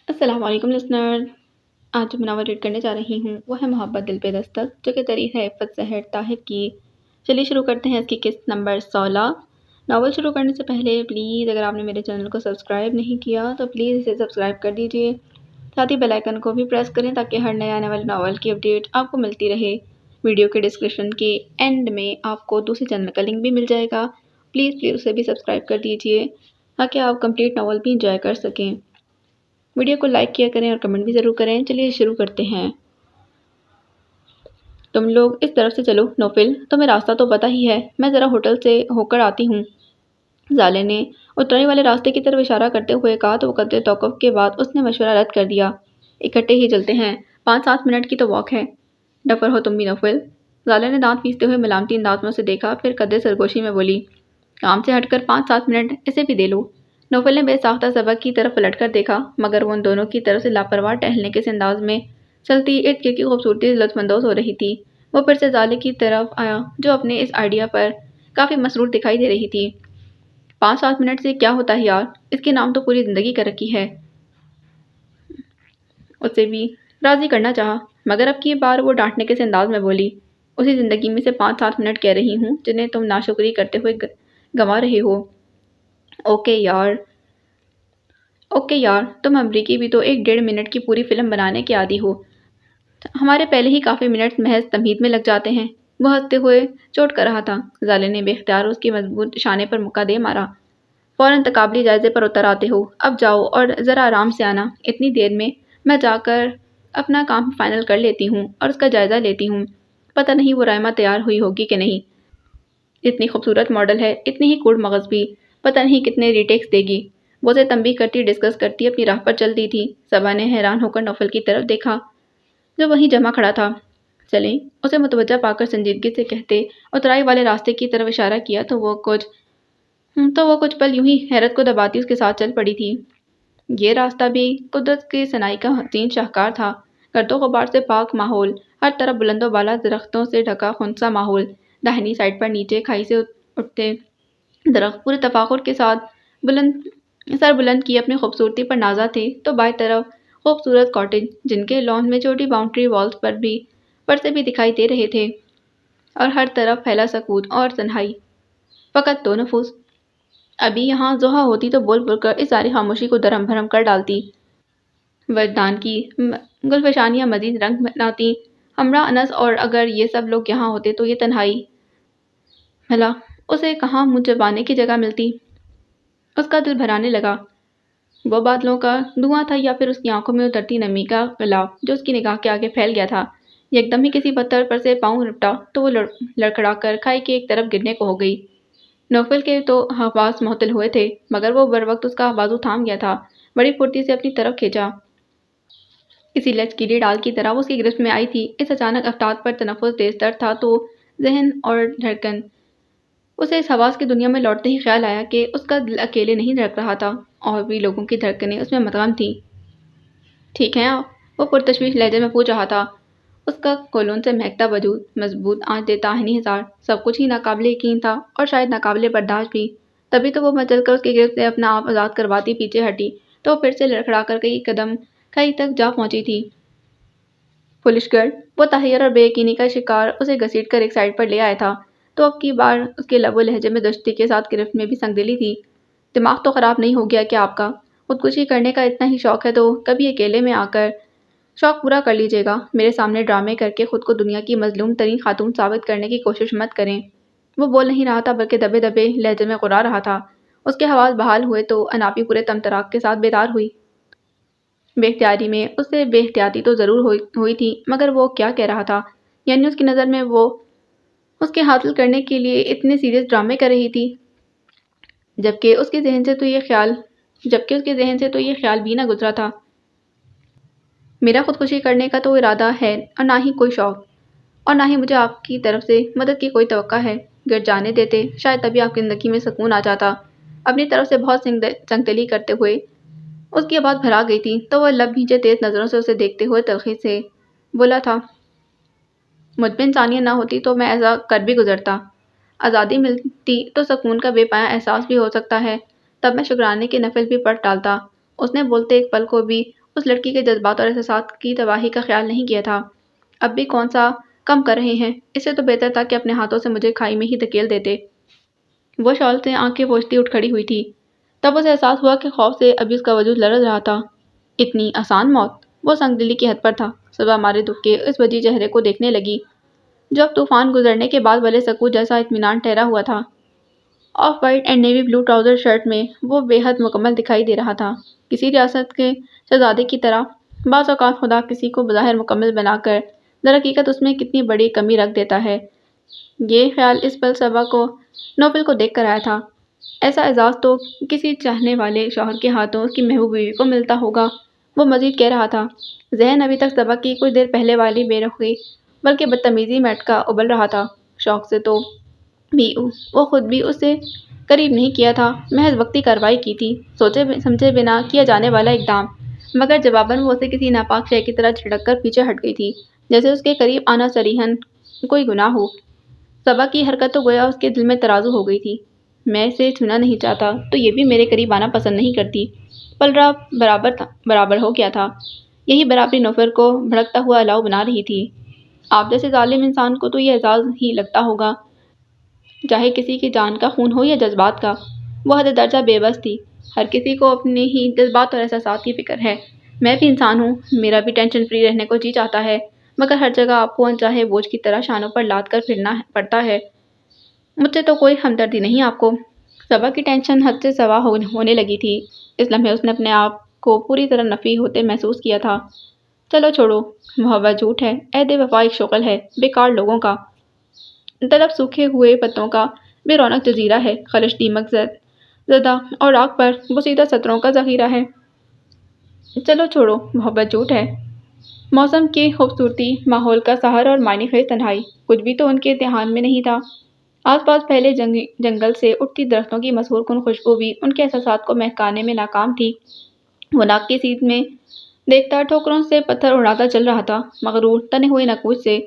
السلام علیکم لسنر. آج جو میں ناول ریڈ کرنے جا رہی ہوں وہ ہے محبت دل پہ دستک، جو کہ تحریر ہے عفت زہر طاہر کی. چلیے شروع کرتے ہیں اس کی قسط نمبر 16. ناول شروع کرنے سے پہلے پلیز اگر آپ نے میرے چینل کو سبسکرائب نہیں کیا تو پلیز اسے سبسکرائب کر دیجیے. ساتھ ہی بیل آئیکن کو بھی پریس کریں تاکہ ہر نیا آنے والے ناول کی اپڈیٹ آپ کو ملتی رہے. ویڈیو کے ڈسکرپشن کے اینڈ میں آپ کو دوسرے چینل کا لنک بھی مل جائے گا. پلیز اسے بھی سبسکرائب کر دیجیے تاکہ آپ کمپلیٹ ناول بھی انجوائے کر سکیں. ویڈیو کو لائک کیا کریں اور کمنٹ بھی ضرور کریں. چلیے شروع کرتے ہیں. تم لوگ اس طرف سے چلو. نوفل تمہیں راستہ تو پتہ ہی ہے، میں ذرا ہوٹل سے ہو کر آتی ہوں. زالے نے اترائی والے راستے کی طرف اشارہ کرتے ہوئے کہا تو قدرے توقف کے بعد اس نے مشورہ رد کر دیا. اکٹھے ہی چلتے ہیں، 5-7 منٹ کی تو واک ہے. ڈفر ہو تم بھی نوفل. زالے نے دانت پیستے ہوئے ملامتی انداز میں اسے دیکھا، پھر قدرے سرگوشی میں بولی، کام سے ہٹ کر 5-7 منٹ اسے بھی دے لو. نوفل نے بے ساختہ سبق کی طرف پلٹ کر دیکھا، مگر وہ ان دونوں کی طرف سے لاپرواہ ٹہلنے کے انداز میں چلتی ارد گرد کی خوبصورتی سے لطف اندوز ہو رہی تھی. وہ پھر سے زالے کی طرف آیا جو اپنے اس آئیڈیا پر کافی مسرور دکھائی دے رہی تھی. 5-7 منٹ سے کیا ہوتا ہے یار، اس کے نام تو پوری زندگی کر رکھی ہے. اسے بھی راضی کرنا چاہا، مگر اب کی بار وہ ڈانٹنے کے انداز میں بولی، اسی زندگی میں سے 5-7 منٹ کہہ رہی ہوں جنہیں تم ناشکری کرتے ہوئے گنوا رہے ہو. اوکے یار تم امریکی بھی تو 1-1.5 منٹ کی پوری فلم بنانے کے عادی ہو. ہمارے پہلے ہی کافی منٹس محض تمہید میں لگ جاتے ہیں. وہ ہنستے ہوئے چوٹ کر رہا تھا. زالے نے بے اختیار اس کی مضبوط شانے پر مکہ دے مارا. فوراً تقابلی جائزے پر اتر آتے ہو. اب جاؤ اور ذرا آرام سے آنا. اتنی دیر میں جا کر اپنا کام فائنل کر لیتی ہوں اور اس کا جائزہ لیتی ہوں. پتہ نہیں وہ رائما تیار ہوئی ہوگی کہ نہیں. اتنی خوبصورت ماڈل ہے، اتنی ہی کوڑ مغز بھی. پتہ نہیں کتنے ریٹیکس دے گی. وہ اسے تنبیہ کرتی ڈسکس کرتی اپنی راہ پر چل دی تھی. صبا نے حیران ہو کر نوفل کی طرف دیکھا جو وہیں جمع کھڑا تھا. چلیں، اسے متوجہ پا کر سنجیدگی سے کہتے اترائی والے راستے کی طرف اشارہ کیا تو وہ کچھ پل یوں ہی حیرت کو دباتی اس کے ساتھ چل پڑی تھی. یہ راستہ بھی قدرت کی صناعی کا حسین شاہکار تھا. گرد و غبار سے پاک ماحول، ہر طرف بلند و بالا درختوں سے ڈھکا خنثی ماحول. داہنی سائڈ پر نیچے کھائی سے اٹھتے درخت پورے تفاخر کے ساتھ سر بلند کیے اپنی خوبصورتی پر نازا تھے، تو بائیں طرف خوبصورت کاٹیج جن کے لان میں چھوٹی باؤنڈری والز پر سے بھی دکھائی دے رہے تھے، اور ہر طرف پھیلا سکوت اور تنہائی. فقط 2 نفوس. ابھی یہاں زحا ہوتی تو بول کر اس ساری خاموشی کو درہم بھرم کر ڈالتی. وجدان کی گلفشانیاں مزید رنگ بناتی. ہمراہ انس، اور اگر یہ سب لوگ یہاں ہوتے تو یہ تنہائی بھلا اسے کہاں منہ چبانے کی جگہ ملتی. اس کا دل بھرانے لگا. وہ بادلوں کا دھواں تھا یا پھر اس کی آنکھوں میں اترتی نمی کا غلاف جو اس کی نگاہ کے آگے پھیل گیا تھا. یکدم ہی کسی پتھر پر سے پاؤں رپٹا تو وہ لڑکھڑا کر کھائی کے ایک طرف گرنے کو ہو گئی. نوفل کے تو حواس معطل ہوئے تھے، مگر وہ بروقت اس کا بازو تھام گیا تھا. بڑی پھرتی سے اپنی طرف کھینچا. کسی لچکیلی ڈال کی طرح وہ اس کی گرفت میں آئی تھی. اس اچانک افتاد پر تنفس تیز تر تھا تو ذہن اور دھڑکن. اسے اس حواس کی دنیا میں لوٹتے ہی خیال آیا کہ اس کا دل اکیلے نہیں دھڑک رہا تھا، اور بھی لوگوں کی دھڑکنیں اس میں مدغم تھیں. ٹھیک ہیں آپ؟ وہ پرتشویش لہجے میں پوچھ رہا تھا. اس کا کولون سے مہکتا وجود مضبوط آنچ دیتا آہنی حصار سب کچھ ہی ناقابل یقین تھا اور شاید ناقابل برداشت بھی. تبھی تو وہ مچل کر اس کی گرفت سے اپنا آپ آزاد کرواتی پیچھے ہٹی تو وہ پھر سے لڑکھڑا کر کئی قدم کھائی تک جا پہنچی تھی. Foolish girl. وہ تحیر اور بے یقینی کا شکار اسے گھسیٹ کر ایک سائڈ پر لے آیا تھا، تو اب کی بار اس کے لب و لہجے میں دشتی کے ساتھ گرفت میں بھی سنگدلی تھی. دماغ تو خراب نہیں ہو گیا کیا آپ کا؟ خودکشی کرنے کا اتنا ہی شوق ہے تو کبھی اکیلے میں آ کر شوق پورا کر لیجیے گا. میرے سامنے ڈرامے کر کے خود کو دنیا کی مظلوم ترین خاتون ثابت کرنے کی کوشش مت کریں. وہ بول نہیں رہا تھا بلکہ دبے دبے لہجے میں غرا رہا تھا. اس کے حواس بحال ہوئے تو اناپی پورے تمطراق کے ساتھ بیدار ہوئی. بے اختیاری میں اس سے بے احتیاطی تو ضرور ہوئی تھی، مگر وہ کیا کہہ رہا تھا؟ یعنی اس کی نظر میں وہ اس کے حاصل کرنے کے لیے اتنے سیریس ڈرامے کر رہی تھی، جبکہ اس کے ذہن سے تو یہ خیال بھی نہ گزرا تھا. میرا خودکشی کرنے کا تو ارادہ ہے اور نہ ہی کوئی شوق، اور نہ ہی مجھے آپ کی طرف سے مدد کی کوئی توقع ہے. گر جانے دیتے، شاید تبھی آپ کی زندگی میں سکون آ جاتا. اپنی طرف سے بہت سنگدلی کرتے ہوئے اس کی آواز بھرا گئی تھی تو وہ لب بھینچے تیز نظروں سے اسے دیکھتے ہوئے تلخی سے بولا تھا، مجھ میں انسانیت نہ ہوتی تو میں ایسا کر بھی گزرتا. آزادی ملتی تو سکون کا بے پایاں احساس بھی ہو سکتا ہے، تب میں شکرانے کے نفل بھی پڑھ ڈالتا. اس نے بولتے ایک پل کو بھی اس لڑکی کے جذبات اور احساسات کی تباہی کا خیال نہیں کیا تھا۔ اب بھی کون سا کم کر رہے ہیں؟ اس سے تو بہتر تھا کہ اپنے ہاتھوں سے مجھے کھائی میں ہی دھکیل دیتے۔ وہ شال سے آنکھیں پوچھتی اٹھ کھڑی ہوئی تھی۔ تب اسے احساس ہوا کہ خوف سے ابھی اس کا وجود لرز رہا تھا۔ اتنی آسان موت؟ وہ سنگ دلی کی حد پر تھا۔ صبح ہمارے دکھ کے اس وجی چہرے کو دیکھنے لگی جو اب طوفان گزرنے کے بعد والے سکوت جیسا اطمینان ٹھہرا ہوا تھا۔ Off white and navy blue trouser shirt میں وہ بے حد مکمل دکھائی دے رہا تھا، کسی ریاست کے شہزادے کی طرح۔ بعض اوقات خدا کسی کو بظاہر مکمل بنا کر درحقیقت اس میں کتنی بڑی کمی رکھ دیتا ہے۔ یہ خیال اس پل صبا کو نوفل کو دیکھ کر آیا تھا۔ ایسا اعزاز تو کسی چاہنے والے شوہر کے ہاتھوں اس کی محبوب بیوی کو ملتا ہوگا۔ وہ مزید کہہ رہا تھا۔ ذہن ابھی تک صبا کی کچھ دیر پہلے والی بے رخی بلکہ بدتمیزی میں اٹکا ابل رہا تھا۔ شوق سے تو بھی وہ خود بھی اس سے قریب نہیں کیا تھا، محض وقتی کارروائی کی تھی، سوچے سمجھے بنا کیا جانے والا اقدام، مگر جواباً وہ اسے کسی ناپاک شے کی طرح جھٹک کر پیچھے ہٹ گئی تھی، جیسے اس کے قریب آنا صریحاً کوئی گناہ ہو۔ صبا کی حرکت تو گویا اس کے دل میں ترازو ہو گئی تھی۔ میں اسے چھونا نہیں چاہتا تو یہ بھی میرے قریب آنا پسند نہیں کرتی۔ پلڑا برابر ہو گیا تھا۔ یہی برابری نوفل کو بھڑکتا ہوا الاؤ بنا رہی تھی۔ آپ جیسے ظالم انسان کو تو یہ اعزاز ہی لگتا ہوگا، چاہے کسی کی جان کا خون ہو یا جذبات کا۔ وہ حد درجہ بے بس تھی۔ ہر کسی کو اپنے ہی جذبات اور احساسات کی فکر ہے۔ میں بھی انسان ہوں، میرا بھی ٹینشن فری رہنے کو جی چاہتا ہے، مگر ہر جگہ آپ کو انچاہے بوجھ کی طرح شانوں پر لاد کر پھرنا پڑتا ہے۔ مجھ سے تو کوئی ہمدردی نہیں آپ کو۔ صبا کی ٹینشن حد سے سوا ہونے لگی تھی۔ اس لمحے اس نے اپنے آپ کو پوری طرح نفی ہوتے محسوس کیا تھا۔ چلو چھوڑو، محبت جھوٹ ہے، عہد وفا ایک شغل ہے، بیکار لوگوں کا۔ طلب سوکھے ہوئے پتوں کا بے رونق جزیرہ ہے، خلش دیمک زدہ اور راکھ پر بوسیدہ سطروں کا ذخیرہ ہے۔ چلو چھوڑو، محبت جھوٹ ہے۔ موسم کی خوبصورتی، ماحول کا سحر اور معنی خیز تنہائی، کچھ بھی تو ان کے دھیان میں نہیں تھا۔ آس پاس پھیلے جنگل سے اٹھتی درختوں کی مسحور کن خوشبو بھی ان کے احساسات کو مہکانے میں ناکام تھی۔ وہ ناک کی سیدھ میں دیکھتا ٹھوکروں سے پتھر اڑاتا چل رہا تھا، مغرور تنے ہوئے نکوچ سے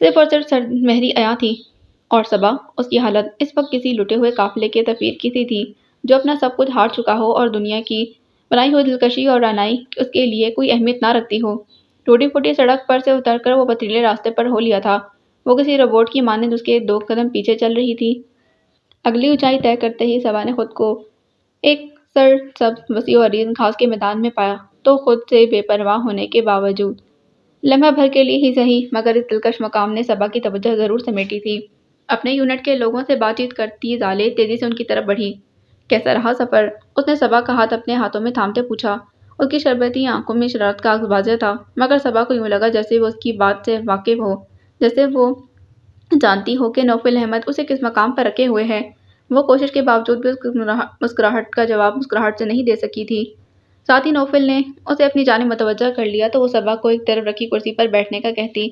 صرف اور صرف سرد مہری عیاں تھی۔ اور صبا، اس کی حالت اس وقت کسی لٹے ہوئے قافلے کے سفیر کی سی تھی جو اپنا سب کچھ ہار چکا ہو اور دنیا کی بنائی ہوئی دلکشی اور رعنائی اس کے لیے کوئی اہمیت نہ رکھتی ہو۔ ٹوٹی پھوٹی سڑک پر سے اتر کر وہ پتھریلے راستے پر ہو لیا تھا۔ وہ کسی روبوٹ کی مانند اس کے 2 قدم پیچھے چل رہی تھی۔ اگلی اونچائی طے کرتے ہی صبا نے خود کو ایک سر سبز وسیع و عریض گھاس کے میدان میں پایا تو خود سے بے پرواہ ہونے کے باوجود لمحہ بھر کے لیے ہی صحیح، مگر اس دلکش مقام نے صبا کی توجہ ضرور سمیٹی تھی۔ اپنے یونٹ کے لوگوں سے بات چیت کرتی زالے تیزی سے ان کی طرف بڑھی۔ کیسا رہا سفر؟ اس نے صبا کا ہاتھ اپنے ہاتھوں میں تھامتے پوچھا۔ اس کی شربتی آنکھوں میں شرارت کا عکس واضح تھا، مگر صبا کو یوں لگا جیسے وہ اس کی بات سے واقف ہو، جیسے وہ جانتی ہو کہ نوفل احمد اسے کس مقام پر رکھے ہوئے ہے۔ وہ کوشش کے باوجود بھی اس مسکراہٹ کا جواب مسکراہٹ سے نہیں دے سکی تھی۔ ساتھ ہی نوفل نے اسے اپنی جانب متوجہ کر لیا تو وہ صبا کو ایک طرف رکھی کرسی پر بیٹھنے کا کہتی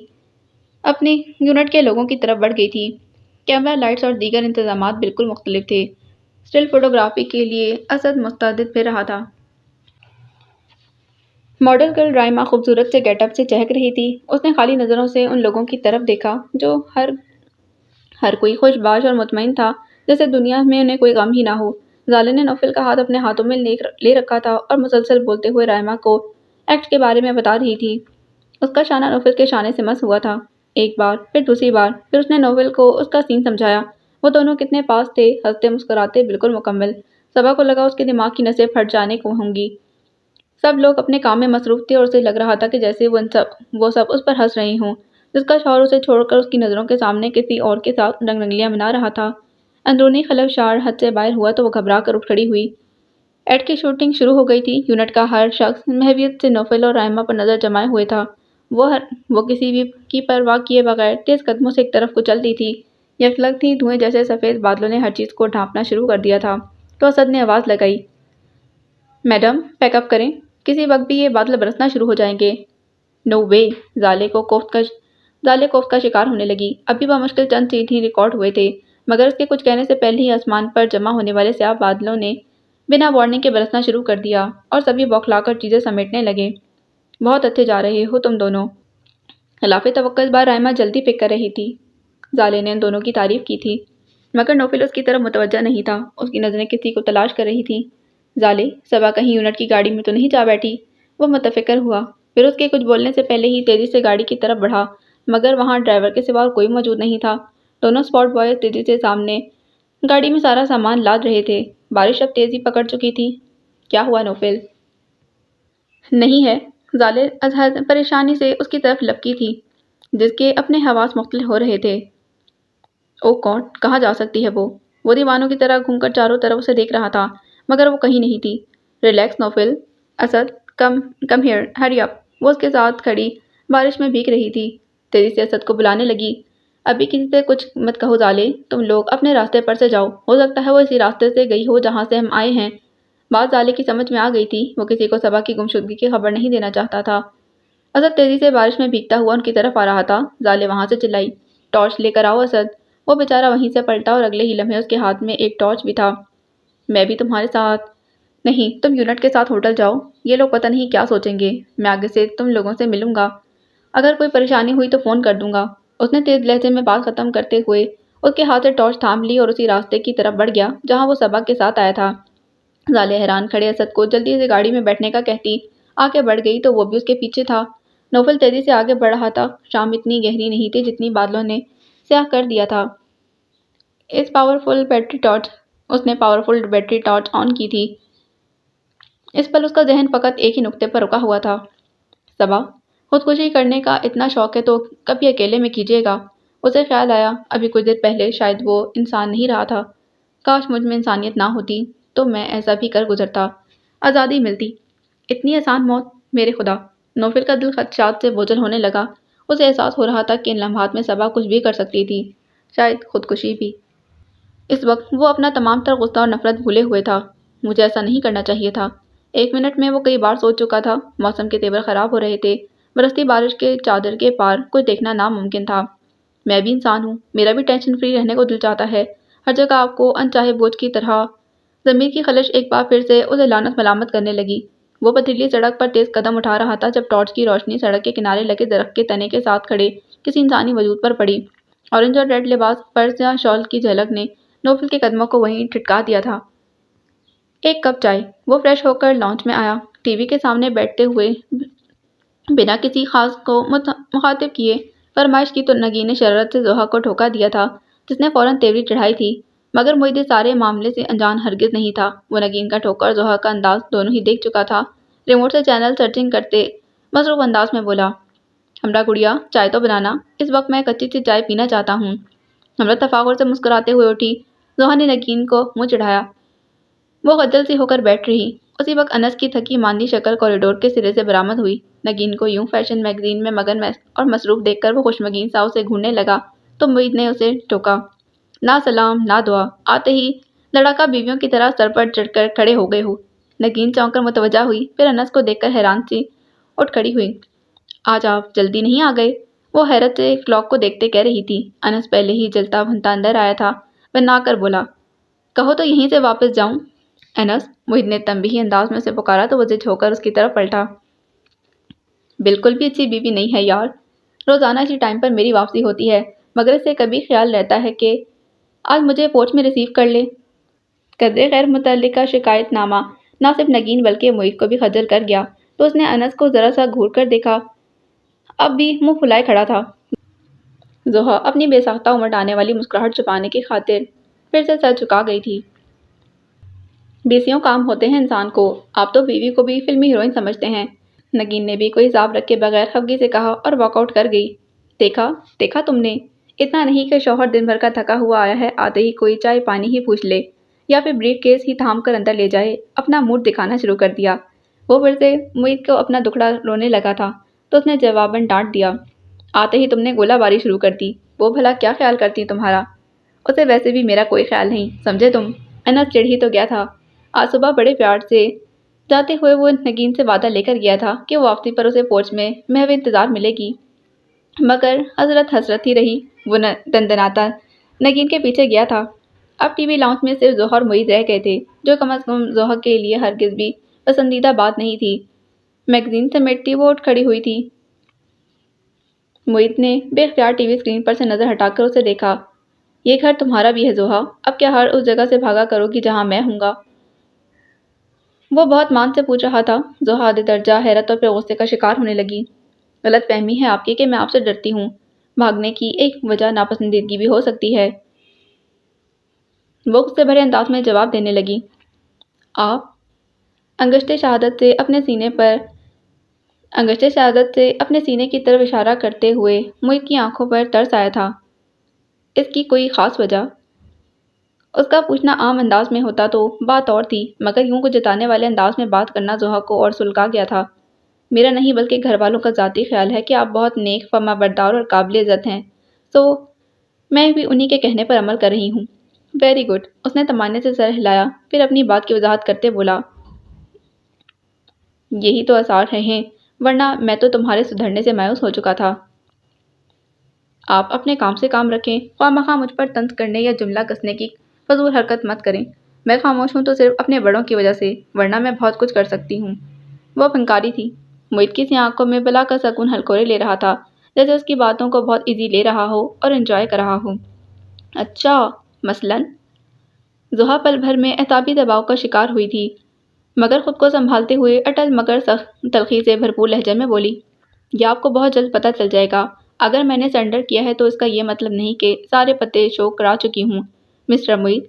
اپنے یونٹ کے لوگوں کی طرف بڑھ گئی تھی۔ کیمرہ، لائٹس اور دیگر انتظامات بالکل مختلف تھے۔ اسٹل فوٹوگرافی کے لیے اسد مستعد پھر رہا تھا۔ ماڈل گرل رائما خوبصورت سے گیٹ اپ سے چہک رہی تھی۔ اس نے خالی نظروں سے ان لوگوں کی طرف دیکھا جو ہر کوئی خوش باش اور مطمئن تھا، جیسے دنیا میں انہیں کوئی غم ہی نہ ہو۔ زالے نے نوفل کا ہاتھ اپنے ہاتھوں میں لے رکھا تھا اور مسلسل بولتے ہوئے رائما کو ایکٹ کے بارے میں بتا رہی تھی۔ اس کا شانہ نوفل کے شانے سے مس ہوا تھا۔ ایک بار، پھر دوسری بار، پھر اس نے نوفل کو اس کا سین سمجھایا۔ وہ دونوں کتنے پاس تھے، ہنستے مسکراتے، بالکل مکمل۔ صبا کو لگا اس کے دماغ کی نسیں پھٹ جانے کو ہوں گی۔ سب لوگ اپنے کام میں مصروف تھے اور اسے لگ رہا تھا کہ جیسے وہ سب اس پر ہنس رہے ہوں۔ جس کا شوہر اسے چھوڑ کر اس کی نظروں کے سامنے کسی اور کے ساتھ رنگ رنگلیاں بنا رہا تھا۔ اندرونی خلفشار حد سے باہر ہوا تو وہ گھبرا کر اٹھ کھڑی ہوئی۔ ایڈ کی شوٹنگ شروع ہو گئی تھی۔ یونٹ کا ہر شخص محویت سے نوفل اور رائما پر نظر جمائے ہوئے تھا۔ وہ کسی بھی کی پرواہ کیے بغیر تیز قدموں سے ایک طرف کو چلتی تھی۔ یکلگ تھی، دھوئیں جیسے سفید بادلوں نے ہر چیز کو ڈھانپنا شروع کر دیا تھا۔ تو اسد نے آواز لگائی، میڈم، پیک اپ کریں، کسی وقت بھی یہ بادل برسنا شروع ہو جائیں گے۔ نو وے! زالے کوفت کا شکار ہونے لگی۔ ابھی بمشکل چند سینٹ ہی ریکارڈ ہوئے تھے، مگر اس کے کچھ کہنے سے پہلے ہی آسمان پر جمع ہونے والے سیاہ بادلوں نے بنا وارننگ کے برسنا شروع کر دیا اور سبھی بوکھلا کر چیزیں سمیٹنے لگے۔ بہت اچھے جا رہے ہو تم دونوں۔ خلاف توقع اس بار رائما جلدی پک کر رہی تھی۔ زالے نے ان دونوں کی تعریف کی تھی، مگر نوفل اس کی طرف متوجہ نہیں تھا۔ اس کی نظریں کسی کو تلاش کر رہی تھیں۔ زالے، صبا کہیں یونٹ کی گاڑی میں تو نہیں جا بیٹھی؟ وہ متفکر ہوا، پھر اس کے کچھ بولنے سے پہلے ہی تیزی سے گاڑی کی طرف بڑھا، مگر وہاں ڈرائیور کے سوا کوئی موجود نہیں تھا۔ دونوں اسپاٹ بوائز تیزی سے سامنے گاڑی میں سارا سامان لاد رہے تھے۔ بارش اب تیزی پکڑ چکی تھی۔ کیا ہوا نوفل؟ نہیں ہے۔ ظالر اظہر پریشانی سے اس کی طرف لپکی تھی، جس کے اپنے حواس مختلف ہو رہے تھے۔ او کون؟ کہاں جا سکتی ہے وہ؟ وہ دیوانوں کی طرح گھوم کر چاروں طرف اسے دیکھ رہا تھا، مگر وہ کہیں نہیں تھی۔ Relax Naufal. Asad, come here, hurry up. وہ اس کے ساتھ کھڑی بارش میں بھیگ رہی تھی، تیزی سے اسد کو بلانے لگی۔ ابھی کسی سے کچھ مت کہو ظالر، تم لوگ اپنے راستے پر سے جاؤ، ہو سکتا ہے وہ اسی راستے سے گئی ہو جہاں سے ہم آئے ہیں۔ بات ظالر کی سمجھ میں آ گئی تھی، وہ کسی کو صبا کی گمشدگی کی خبر نہیں دینا چاہتا تھا۔ اسد تیزی سے بارش میں بھیگتا ہوا ان کی طرف آ رہا تھا۔ ظالر وہاں سے چلائی، ٹارچ لے کر آؤ اسد۔ وہ بیچارہ وہیں سے پلٹا اور اگلے ہی لمحے اس کے ہاتھ میں ایک ٹارچ بھی تھا۔ میں بھی تمہارے ساتھ؟ نہیں، تم یونٹ کے ساتھ ہوٹل جاؤ، یہ لوگ پتہ نہیں کیا سوچیں گے۔ میں آگے سے تم لوگوں سے ملوں گا، اگر کوئی پریشانی ہوئی تو فون کر دوں گا۔ اس نے تیز لہجے میں بات ختم کرتے ہوئے اس کے ہاتھ سے ٹارچ تھام لی اور اسی راستے کی طرف بڑھ گیا جہاں وہ صبا کے ساتھ آیا تھا۔ ظالر حیران کھڑے اسد کو جلدی سے گاڑی میں بیٹھنے کا کہتی آگے بڑھ گئی تو وہ بھی اس کے پیچھے تھا۔ نوفل تیزی سے آگے بڑھ رہا تھا۔ شام اتنی گہری نہیں تھی جتنی بادلوں نے سیاہ کر دیا تھا۔ اس نے پاورفل بیٹری ٹارچ آن کی تھی۔ اس پل اس کا ذہن فقط ایک ہی نقطے پر رکا ہوا تھا۔ صبا، خودکشی کرنے کا اتنا شوق ہے تو کبھی اکیلے میں کیجیے گا۔ اسے خیال آیا ابھی کچھ دیر پہلے شاید وہ انسان نہیں رہا تھا۔ کاش مجھ میں انسانیت نہ ہوتی تو میں ایسا بھی کر گزرتا، آزادی ملتی۔ اتنی آسان موت، میرے خدا! نوفل کا دل خدشات سے بوجھل ہونے لگا۔ اسے احساس ہو رہا تھا کہ ان لمحات میں صبا کچھ بھی کر سکتی تھی، شاید خودکشی بھی۔ اس وقت وہ اپنا تمام تر غصہ اور نفرت بھولے ہوئے تھا۔ مجھے ایسا نہیں کرنا چاہیے تھا، ایک منٹ میں وہ کئی بار سوچ چکا تھا۔ موسم کے تیور خراب ہو رہے تھے، برستی بارش کے چادر کے پار کچھ دیکھنا ناممکن تھا۔ میں بھی انسان ہوں، میرا بھی ٹینشن فری رہنے کو دل چاہتا ہے، ہر جگہ آپ کو انچاہے بوجھ کی طرح۔ ضمیر کی خلش ایک بار پھر سے اسے لعنت ملامت کرنے لگی۔ وہ پتھریلی سڑک پر تیز قدم اٹھا رہا تھا جب ٹارچ کی روشنی سڑک کے کنارے لگے درخت کے تنے کے ساتھ کھڑے کسی انسانی وجود پر پڑی۔ اورنج اور ریڈ لباس، پرس یا شال کی جھلک نے نوفل کے قدموں کو وہیں ٹھٹکا دیا تھا۔ ایک کپ چائے۔ وہ فریش ہو کر لاؤنج میں آیا، ٹی وی کے سامنے بیٹھتے ہوئے بنا کسی خاص کو مخاطب کیے فرمائش کی تو نگین نے شرارت سے ضحیٰ کو ٹھوکا دیا تھا، جس نے فوراً تیوری چڑھائی تھی، مگر معید سارے معاملے سے انجان ہرگز نہیں تھا۔ وہ نگین کا ٹھوکا اور ضحیٰ کا انداز دونوں ہی دیکھ چکا تھا۔ ریموٹ سے چینل سرچنگ کرتے مصروف انداز میں بولا، ہمرا گڑیا، چائے تو بنانا، اس وقت میں کچی سی چائے پینا چاہتا ہوں۔ ہمرا تفاخر سے مسکراتے ہوئے اٹھی۔ ضحیٰ نے نگین کو منہ چڑھایا۔ وہ خجل سی ہو کر بیٹھ رہی۔ اسی وقت انس کی تھکی ماندی شکل کوریڈور کے سرے سے برآمد ہوئی۔ نگین کو یوں فیشن میگزین میں مگن اور مصروف دیکھ کر وہ خوشمگین سا اسے گھورنے لگا تو معید نے اسے ٹوکا، نہ سلام نہ دعا، آتے ہی لڑاکا بیویوں کی طرح سر پر چڑھ کر کھڑے ہو گئے ہو۔ نگین چونک کر متوجہ ہوئی، پھر انس کو دیکھ کر حیران سی اٹھ کھڑی ہوئی۔ آج آپ جلدی نہیں آ گئے؟ وہ حیرت سے کلاک کو دیکھتے کہہ رہی تھی۔ انس پہلے ہی جلتا بھنتا اندر آیا تھا، وہ نہ کر بولا، کہو تو یہیں سے واپس جاؤں؟ انس، معید نے تنبیہی انداز میں اسے پکارا تو وہ ضد ہو کر اس کی طرف پلٹا۔ بالکل بھی اچھی بیوی نہیں ہے یار، روزانہ اسی ٹائم پر میری واپسی ہوتی ہے، مگر اسے کبھی خیال رہتا ہے کہ آج مجھے فوج میں ریسیو کر لے۔ قدرے غیر متعلقہ شکایت نامہ نہ صرف نگین بلکہ معید کو بھی خجل کر گیا تو اس نے انس کو ذرا سا گھور کر دیکھا، اب بھی منہ پھلائے کھڑا تھا۔ ضحیٰ اپنی بے ساختہ امٹ آنے والی مسکراہٹ چھپانے کی خاطر پھر سے سر جھکا گئی تھی۔ بیسیوں کام ہوتے ہیں انسان کو، آپ تو بیوی کو بھی فلمی ہیروئن سمجھتے ہیں۔ نگین نے بھی کوئی حساب رکھے بغیر خفگی سے کہا اور واک آؤٹ کر گئی۔ دیکھا تم نے، اتنا نہیں کہ شوہر دن بھر کا تھکا ہوا آیا ہے، آتے ہی کوئی چائے پانی ہی پوچھ لے یا پھر بریف کیس ہی تھام کر اندر لے جائے، اپنا موڈ دکھانا شروع کر دیا۔ وہ پھر سے معید کو اپنا دکھڑا رونے لگا تھا تو اس نے جواباً ڈانٹ دیا، آتے ہی تم نے گولہ باری شروع کر دی، وہ بھلا کیا خیال کرتی تمہارا؟ اسے ویسے بھی میرا کوئی خیال نہیں، سمجھے تم؟ انس چڑھ ہی تو گیا تھا۔ آج صبح بڑے پیار سے جاتے ہوئے وہ نگین سے وعدہ لے کر گیا تھا کہ وہ واپسی پر اسے فوج میں محو انتظار ملے گی، مگر حسرت ہی رہی۔ وہ دندناتا نگین کے پیچھے گیا تھا۔ اب ٹی وی لاؤنج میں صرف ضحیٰ اور معید رہ گئے تھے، جو کم از کم ضحیٰ کے لیے ہرگز بھی پسندیدہ بات نہیں تھی۔ میگزین سمیٹتی وہ اٹھ کھڑی ہوئی تھی۔ معید نے بے اختیار ٹی وی اسکرین پر سے نظر ہٹا کر اسے دیکھا، یہ گھر تمہارا بھی ہے ضحیٰ، اب کیا ہر اس جگہ سے بھاگا کرو گی جہاں میں ہوں گا؟ وہ بہت مان سے پوچھ رہا تھا۔ زحا حد درجہ حیرت اور پھر غصے کا شکار ہونے لگی۔ غلط فہمی ہے آپ کی کہ میں آپ سے ڈرتی ہوں۔ بھاگنے کی ایک وجہ ناپسندیدگی بھی ہو سکتی ہے۔ وہ غصے بھرے انداز میں جواب دینے لگی۔ آپ انگشتے شہادت سے اپنے سینے کی طرف اشارہ کرتے ہوئے محیط کی آنکھوں پر ترس آیا تھا۔ اس کی کوئی خاص وجہ؟ اس کا پوچھنا عام انداز میں ہوتا تو بات اور تھی، مگر یوں کو جتانے والے انداز میں بات کرنا زحا کو اور سلگا گیا تھا۔ میرا نہیں بلکہ گھر والوں کا ذاتی خیال ہے کہ آپ بہت نیک، فرما بردار اور قابل عزت ہیں، سو میں بھی انہی کے کہنے پر عمل کر رہی ہوں۔ ویری گڈ، اس نے تمانے سے سر ہلایا، پھر اپنی بات کی وضاحت کرتے بولا۔ یہی تو آثار ہیں، ورنہ میں تو تمہارے سدھرنے سے مایوس ہو چکا تھا۔ آپ اپنے کام سے کام رکھیں، خواہ مخواہ مجھ پر طنز کرنے یا جملہ کسنے کی فضول حرکت مت کریں۔ میں خاموش ہوں تو صرف اپنے بڑوں کی وجہ سے، ورنہ میں بہت کچھ کر سکتی ہوں۔ وہ فنکاری تھی۔ محیط کی سی آنکھوں میں بلا کر سکون ہلکورے لے رہا تھا، جیسے اس کی باتوں کو بہت ایزی لے رہا ہو اور انجوائے کر رہا ہو۔ اچھا، مثلاً؟ زحا پل بھر میں اعصابی دباؤ کا شکار ہوئی تھی، مگر خود کو سنبھالتے ہوئے اٹل مگر سخت تلخی سے بھرپور لہجے میں بولی۔ یہ آپ کو بہت جلد پتہ چل جائے گا۔ اگر میں نے سرنڈر کیا ہے تو اس کا یہ مطلب نہیں کہ سارے پتے شو کرا چکی ہوں، مسٹر محیط۔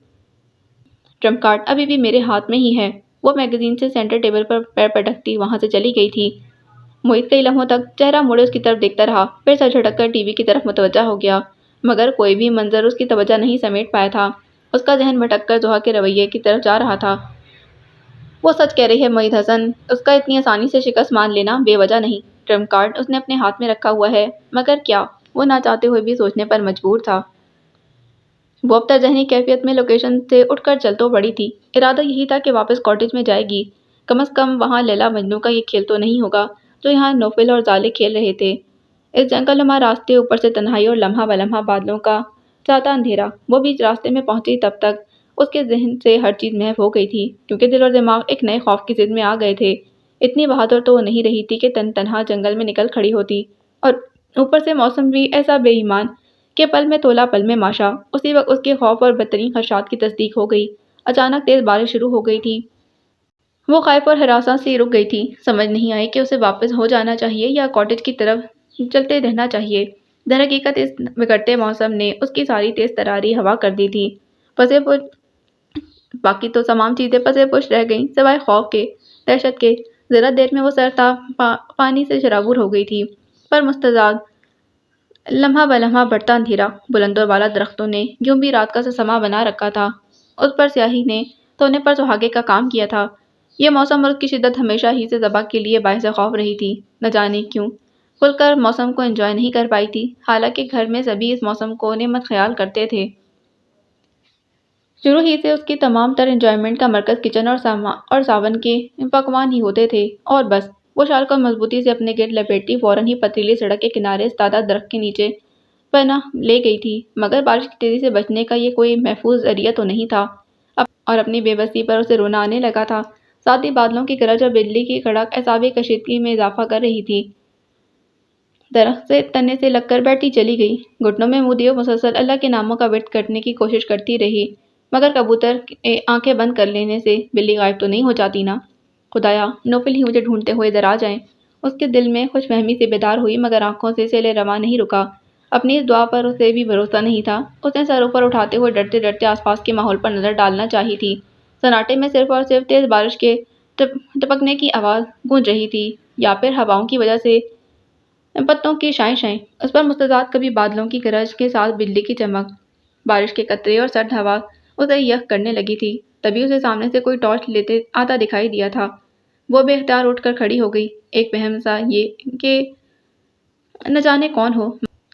ٹرمپ کارڈ ابھی بھی میرے ہاتھ میں ہی ہے۔ وہ میگزین سے سینٹر ٹیبل پر پیر پٹکتی وہاں سے چلی گئی تھی۔ محیط کئی لمحوں تک چہرہ موڑے اس کی طرف دیکھتا رہا، پھر سر جھٹک کر ٹی وی کی طرف متوجہ ہو گیا، مگر کوئی بھی منظر اس کی توجہ نہیں سمیٹ پایا تھا۔ اس کا ذہن بھٹک کر زحا کے رویے کی طرف جا رہا تھا۔ وہ سچ کہہ رہی ہے محیط حسن، اس کا اتنی آسانی سے شکست مان لینا بے وجہ نہیں۔ ٹرمپ کارڈ اس نے اپنے ہاتھ میں رکھا ہوا ہے، مگر کیا؟ وہ نہ چاہتے ہوئے بھی سوچنے پر مجبور تھا۔ وہ اب تک ذہنی کیفیت میں لوکیشن سے اٹھ کر چل تو پڑی تھی۔ ارادہ یہی تھا کہ واپس کاٹیج میں جائے گی، کم از کم وہاں لیلا مجنوں کا یہ کھیل تو نہیں ہوگا جو یہاں نوفل اور ظالے کھیل رہے تھے۔ اس جنگل نما راستے، اوپر سے تنہائی اور لمحہ بلمحہ بادلوں کا سادہ اندھیرا۔ وہ بیچ راستے میں پہنچی تب تک اس کے ذہن سے ہر چیز محو ہو گئی تھی، کیونکہ دل اور دماغ ایک نئے خوف کی زد میں آ گئے تھے۔ اتنی بہادر تو وہ نہیں رہی تھی کہ تنہا جنگل میں نکل کھڑی ہوتی، اور اوپر سے موسم بھی ایسا بے ایمان کہ پل میں تولا پل میں ماشا۔ اسی وقت اس کے خوف اور بدترین خدشات کی تصدیق ہو گئی۔ اچانک تیز بارش شروع ہو گئی تھی۔ وہ خائف اور ہراساں سی رک گئی تھی، سمجھ نہیں آئی کہ اسے واپس ہو جانا چاہیے یا کاٹیج کی طرف چلتے رہنا چاہیے۔ درحقیقت اس بگڑتے موسم نے اس کی ساری تیز تراری ہوا کر دی تھی۔ باقی تو تمام چیزیں پسے پش رہ گئیں سوائے خوف کے، دہشت کے۔ ذرا دیر میں وہ سرتاپ پانی سے شرابور ہو گئی تھی، پر مستعد لمحہ بلمحہ بڑھتا اندھیرا، بلند و بالا درختوں نے یوں بھی رات کا سا سما بنا رکھا تھا۔ اس پر سیاہی نے سونے پر سہاگے کا کام کیا تھا۔ یہ موسم اور اس کی شدت ہمیشہ ہی سے صبا کے لیے باعث خوف رہی تھی۔ نہ جانے کیوں کھل کر موسم کو انجوائے نہیں کر پائی تھی، حالانکہ گھر میں سبھی اس موسم کو نعمت خیال کرتے تھے۔ شروع ہی سے اس کی تمام تر انجوائمنٹ کا مرکز کچن اور ساون کے پکوان ہی ہوتے تھے، اور بس۔ وہ شال کو مضبوطی سے اپنے گرد لپیٹتی فوراً ہی پتھریلی سڑک کے کنارے استادہ درخت کے نیچے پناہ لے گئی تھی، مگر بارش کی تیزی سے بچنے کا یہ کوئی محفوظ ذریعہ تو نہیں تھا، اور اپنی بے بسی پر اسے رونا آنے لگا تھا۔ ساتھ ہی بادلوں کی گرج اور بجلی کی کڑک اعصابی کشیدگی میں اضافہ کر رہی تھی۔ درخت سے تنے سے لگ کر بیٹھتی چلی گئی، گھٹنوں میں منہ دیے مسلسل اللہ کے ناموں کا ورد کرنے کی کوشش کرتی رہی، مگر کبوتر آنکھیں بند کر لینے سے بلی غائب تو نہیں ہو جاتی نا۔ خدایا، نوفل ہی مجھے ڈھونڈتے ہوئے ادھر آ جائیں۔ اس کے دل میں خوش فہمی سے بیدار ہوئی، مگر آنکھوں سے سیل رواں نہیں رکا۔ اپنی اس دعا پر اسے بھی بھروسہ نہیں تھا۔ اس نے سر اوپر اٹھاتے ہوئے ڈرتے ڈرتے آس پاس کے ماحول پر نظر ڈالنا چاہی تھی۔ سناٹے میں صرف اور صرف تیز بارش کے ٹپکنے کی آواز گونج رہی تھی، یا پھر ہواؤں کی وجہ سے پتوں کی شائیں شائیں۔ اس پر مستعد کبھی بادلوں کی گرج کے ساتھ بجلی کی چمک، بارش کے قطرے اور سرد ہوا اسے یک کرنے لگی تھی۔ تبھی اسے سامنے سے کوئی ٹارچ لیتے آتا دکھائی دیا تھا۔ وہ بے اختیار اٹھ کر کھڑی ہو گئی۔ ایک وہم سا یہ کہ نہ جانے کون ہو،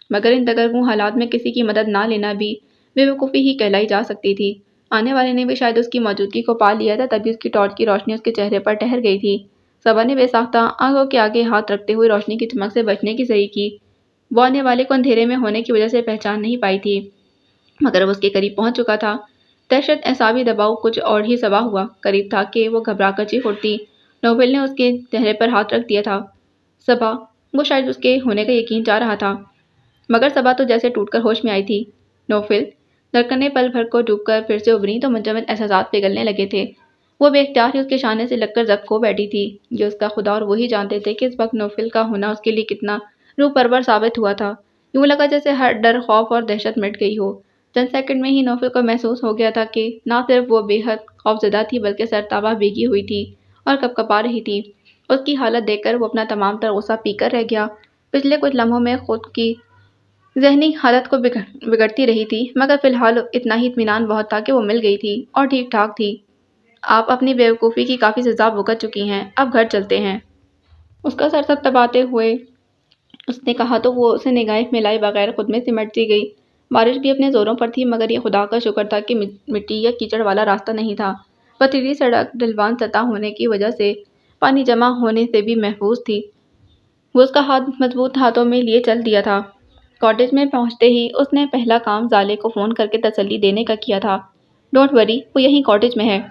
مگر ان دگرگوں حالات میں کسی کی مدد نہ لینا بھی بے وقوفی ہی کہلائی جا سکتی تھی۔ آنے والے نے بھی شاید اس کی موجودگی کو پا لیا تھا، تبھی اس کی ٹارچ کی روشنی اس کے چہرے پر ٹھہر گئی تھی۔ صبا نے بے ساختہ آنکھوں کے آگے ہاتھ رکھتے ہوئے روشنی کی چمک سے بچنے کی صحیح کی۔ وہ آنے والے کو اندھیرے میں ہونے کی وجہ سے پہچان نہیں پائی تھی، مگر وہ اس کے قریب پہنچ چکا تھا۔ دہشت، اعصابی دباؤ کچھ اور ہی صبا ہوا۔ قریب تھا کہ وہ گھبرا کر چیخ اٹھتی۔ نوفل نے اس کے چہرے پر ہاتھ رکھ دیا تھا۔ صبا، وہ شاید اس کے ہونے کا یقین جا رہا تھا، مگر صبا تو جیسے ٹوٹ کر ہوش میں آئی تھی۔ نوفل، دھڑکنیں پل بھر کو ڈوب کر پھر سے ابھریں تو منجمد احساسات پگھلنے لگے تھے۔ وہ بے اختیار ہی اس کے شانے سے لگ کر ضبط کھو بیٹھی تھی۔ یہ اس کا خدا اور وہی جانتے تھے کہ اس وقت نوفل کا ہونا اس کے لیے کتنا روح پرور ثابت ہوا تھا۔ یوں لگا جیسے ہر ڈر، خوف اور دہشت مٹ گئی ہو۔ چند سیکنڈ میں ہی نوفل کو محسوس ہو گیا تھا کہ نہ صرف وہ بے حد خوفزدہ تھی بلکہ سر تابہ بھیگی ہوئی تھی اور کپکپا رہی تھی۔ اس کی حالت دیکھ کر وہ اپنا تمام تر غصہ پی کر رہ گیا۔ پچھلے کچھ لمحوں میں خود کی ذہنی حالت کو بگڑتی رہی تھی، مگر فی الحال اتنا ہی اطمینان بہت تھا کہ وہ مل گئی تھی اور ٹھیک ٹھاک تھی۔ آپ اپنی بیوقوفی کی کافی سزا بھگت چکی ہیں، اب گھر چلتے ہیں۔ اس کا سر تھپتھپاتے ہوئے اس نے کہا تو وہ اسے نگاہیں ملائے بغیر خود میں سمٹ سی گئی۔ بارش بھی اپنے زوروں پر تھی مگر یہ خدا کا شکر تھا کہ مٹی یا کیچڑ والا راستہ نہیں تھا۔ پتھریلی سڑک ڈھلوان سطح ہونے کی وجہ سے پانی جمع ہونے سے بھی محفوظ تھی۔ وہ اس کا ہاتھ مضبوط ہاتھوں میں لیے چل دیا تھا۔ کاٹیج میں پہنچتے ہی اس نے پہلا کام زالے کو فون کر کے تسلی دینے کا کیا تھا۔ ڈونٹ وری، وہ یہیں کاٹیج میں ہے۔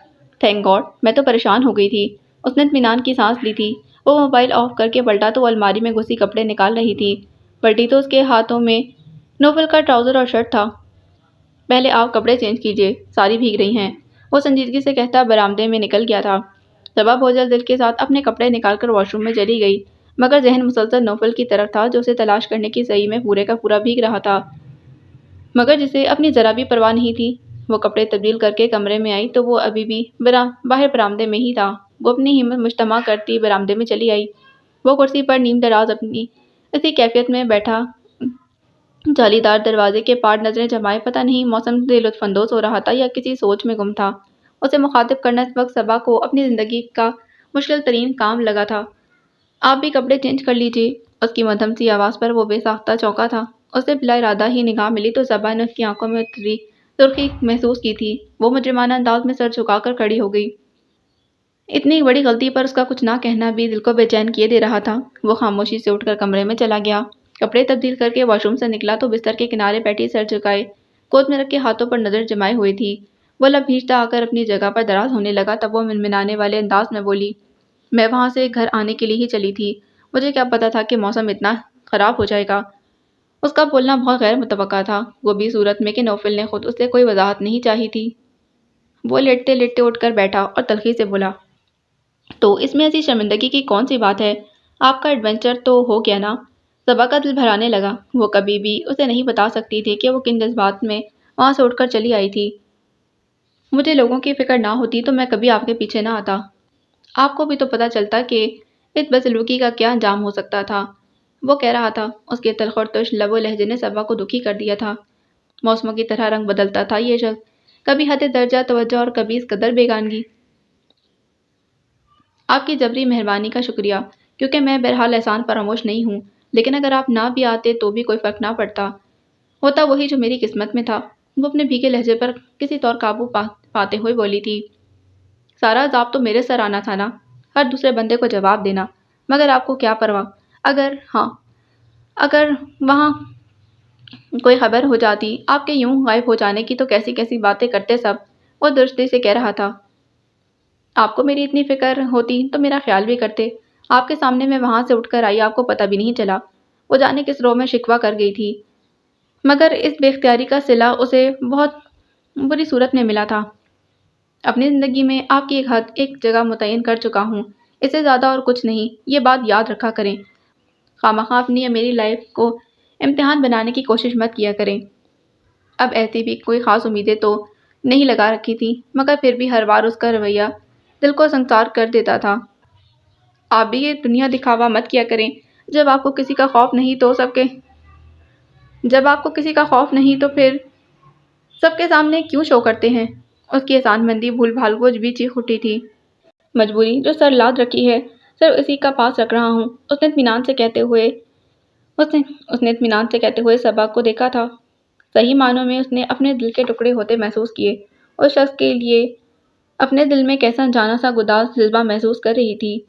تھینک گاڈ، میں تو پریشان ہو گئی تھی۔ اس نے اطمینان کی سانس لی تھی۔ وہ موبائل آف کر کے پلٹا تو وہ الماری میں گھسی کپڑے نکال رہی تھی۔ پلٹی تو اس کے ہاتھوں میں نوفل کا ٹراؤزر اور شرٹ تھا۔ پہلے آپ کپڑے چینج کیجیے، ساری بھیگ رہی ہیں، وہ سنجیدگی سے کہتا برآمدے میں نکل گیا تھا۔ صبا بوجھل دل کے ساتھ اپنے کپڑے نکال کر واش روم میں چلی گئی، مگر ذہن مسلسل نوفل کی طرف تھا جو اسے تلاش کرنے کی سعی میں پورے کا پورا بھیگ رہا تھا، مگر جسے اپنی ذرا بھی پرواہ نہیں تھی۔ وہ کپڑے تبدیل کر کے کمرے میں آئی تو وہ ابھی بھی باہر برآمدے میں ہی تھا۔ وہ اپنی ہمت مجتمع کرتی برآمدے میں چلی آئی۔ وہ کرسی پر نیم دراز اپنی اسی کیفیت میں بیٹھا جالی دار دروازے کے پار نظریں جمائے پتہ نہیں موسم سے لطف اندوز ہو رہا تھا یا کسی سوچ میں گم تھا۔ اسے مخاطب کرنا اس وقت صبا کو اپنی زندگی کا مشکل ترین کام لگا تھا۔ آپ بھی کپڑے چینج کر لیجیے، اس کی مدھم سی آواز پر وہ بے ساختہ چونکا تھا۔ اسے بلا ارادہ ہی نگاہ ملی تو صبا نے اس کی آنکھوں میں اتری سرخی محسوس کی تھی۔ وہ مجرمانہ انداز میں سر جھکا کر کھڑی ہو گئی۔ اتنی بڑی غلطی پر اس کا کچھ نہ کہنا بھی دل کو بے چین کیے دے رہا تھا۔ وہ خاموشی سے اٹھ کر کمرے میں چلا گیا، کپڑے تبدیل کر کے واش روم سے نکلا تو بستر کے کنارے بیٹھی سر جھکائے گود میں رکھے ہاتھوں پر نظر جمائے ہوئی تھی۔ وہ لب بھیجتا آ کر اپنی جگہ پر دراز ہونے لگا تب وہ منمنانے والے انداز میں بولی، میں وہاں سے گھر آنے کے لیے ہی چلی تھی، مجھے کیا پتا تھا کہ موسم اتنا خراب ہو جائے گا۔ اس کا بولنا بہت غیر متوقع تھا، وہ بھی صورت میں کہ نوفل نے خود اس سے کوئی وضاحت نہیں چاہی تھی۔ وہ لیٹتے لیٹتے اٹھ کر بیٹھا اور تلخی سے بولا، تو اس میں ایسی شرمندگی کی کون سی بات ہے؟ آپ کا ایڈونچر تو ہو گیا نا؟ صبا کا دل بھرانے لگا۔ وہ کبھی بھی اسے نہیں بتا سکتی تھی کہ وہ کن جذبات میں وہاں سے اٹھ کر چلی آئی تھی۔ مجھے لوگوں کی فکر نہ ہوتی تو میں کبھی آپ کے پیچھے نہ آتا۔ آپ کو بھی تو پتا چلتا کہ اس بدسلوکی کا کیا انجام ہو سکتا تھا، وہ کہہ رہا تھا۔ اس کے تلخ اور ترش لب و لہجے نے صبا کو دکھی کر دیا تھا۔ موسموں کی طرح رنگ بدلتا تھا یہ شخص، کبھی حد درجہ توجہ اور کبھی اس قدر بیگانگی۔ آپ کی جبری مہربانی کا شکریہ، کیونکہ میں بہرحال احسان فراموش نہیں ہوں، لیکن اگر آپ نہ بھی آتے تو بھی کوئی فرق نہ پڑتا، ہوتا وہی جو میری قسمت میں تھا۔ وہ اپنے بھیگے لہجے پر کسی طور قابو پاتے ہوئے بولی تھی، سارا عذاب تو میرے سر آنا تھا نا، ہر دوسرے بندے کو جواب دینا، مگر آپ کو کیا پرواہ؟ اگر وہاں کوئی خبر ہو جاتی آپ کے یوں غائب ہو جانے کی تو کیسی کیسی باتیں کرتے سب، وہ درستی سے کہہ رہا تھا۔ آپ کو میری اتنی فکر ہوتی تو میرا خیال بھی کرتے، آپ کے سامنے میں وہاں سے اٹھ کر آئی، آپ کو پتہ بھی نہیں چلا۔ وہ جانے کس رو میں شکوہ کر گئی تھی، مگر اس بے اختیاری کا صلہ اسے بہت بری صورت میں ملا تھا۔ اپنی زندگی میں آپ کی ایک جگہ متعین کر چکا ہوں، اس سے زیادہ اور کچھ نہیں، یہ بات یاد رکھا کریں۔ خواہ اپنی یا میری لائف کو امتحان بنانے کی کوشش مت کیا کریں۔ اب ایسی بھی کوئی خاص امیدیں تو نہیں لگا رکھی تھی، مگر پھر بھی ہر بار اس کا رویہ دل کو سنگسار کر دیتا تھا۔ آپ بھی یہ دنیا دکھاوا مت کیا کریں، جب آپ کو کسی کا خوف نہیں تو پھر سب کے سامنے کیوں شو کرتے ہیں؟ اس کی احسان مندی بھول بھال کو بھی چیخ اٹھی تھی۔ مجبوری جو سر لاد رکھی ہے، صرف اسی کا پاس رکھ رہا ہوں، اس نے اطمینان سے کہتے ہوئے صبا کو دیکھا تھا۔ صحیح معنوں میں اس نے اپنے دل کے ٹکڑے ہوتے محسوس کیے۔ اس شخص کے لیے اپنے دل میں کیسا انجانا سا گداز جذبہ محسوس کر رہی تھی،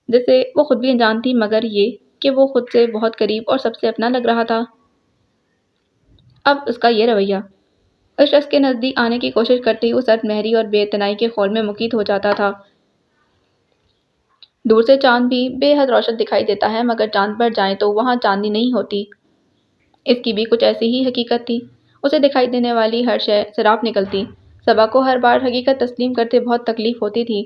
جسے وہ خود بھی انجان تھی، مگر یہ کہ وہ خود سے بہت قریب اور سب سے اپنا لگ رہا تھا۔ اب اس کا یہ رویہ اس شخص کے نزدیک آنے کی کوشش کرتے ہی وہ سرد مہری اور بے اعتنائی کے خول میں مقید ہو جاتا تھا۔ دور سے چاند بھی بے حد روشن دکھائی دیتا ہے، مگر چاند پر جائیں تو وہاں چاندنی نہیں ہوتی۔ اس کی بھی کچھ ایسی ہی حقیقت تھی، اسے دکھائی دینے والی ہر شے سراب نکلتی۔ صبا کو ہر بار حقیقت تسلیم کرتے بہت تکلیف ہوتی تھی،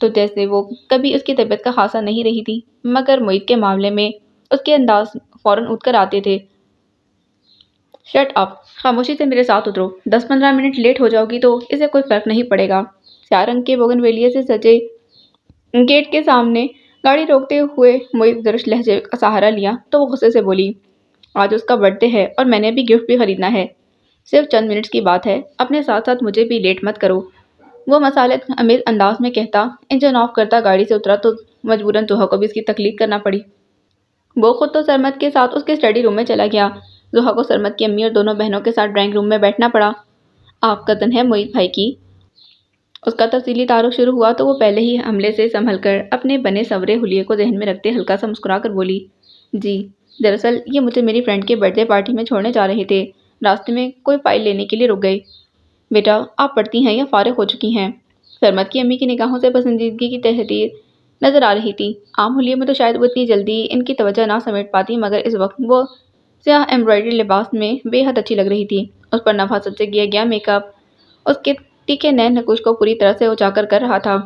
تو جیسے وہ کبھی اس کی طبیعت کا خاصا نہیں رہی تھی، مگر محیط کے معاملے میں اس کے انداز فوراً اٹھ کر آتے تھے۔ شٹ اپ، خاموشی سے میرے ساتھ اترو، 10-15 منٹ لیٹ ہو جاؤ گی تو اسے کوئی فرق نہیں پڑے گا۔ سیاہ رنگ کے بوگن ویلیے سے سجے گیٹ کے سامنے گاڑی روکتے ہوئے محیط درست لہجے کا سہارا لیا تو وہ غصے سے بولی، آج اس کا برتھ ڈے ہے اور میں نے بھی گفٹ بھی خریدنا ہے۔ صرف چند منٹس کی بات ہے، اپنے ساتھ ساتھ مجھے بھی لیٹ مت کرو۔ وہ مسالت امیز انداز میں کہتا انجن آف کرتا گاڑی سے اترا تو مجبوراً زحا کو بھی اس کی تقلید کرنا پڑی۔ وہ خود تو سرمد کے ساتھ اس کے اسٹڈی روم میں چلا گیا۔ زحا کو سرمد کی امی اور دونوں بہنوں کے ساتھ ڈرائنگ روم میں بیٹھنا پڑا۔ آپ کزن ہے محیط بھائی کی؟ اس کا تفصیلی تعارف شروع ہوا تو وہ پہلے ہی حملے سے سنبھل کر اپنے بنے سنورے حلیے کو ذہن میں رکھتے ہلکا سا مسکرا کر بولی، جی دراصل یہ مجھے میری فرینڈ کے برتھ ڈے پارٹی میں چھوڑنے جا رہے تھے، راستے میں کوئی فائل لینے کے لیے رک گئے۔ بیٹا آپ پڑھتی ہیں یا فارغ ہو چکی ہیں؟ سرمد کی امی کی نگاہوں سے پسندیدگی کی تحریر نظر آ رہی تھی۔ عام حلیے میں تو شاید وہ اتنی جلدی ان کی توجہ نہ سمیٹ پاتی، مگر اس وقت وہ سیاہ ایمبرائڈری لباس میں بے حد اچھی لگ رہی تھی۔ اس پر نفاست سے کیا گیا میک اپ اس کے تیکھے نین نقوش کو پوری طرح سے اجاگر کر رہا تھا۔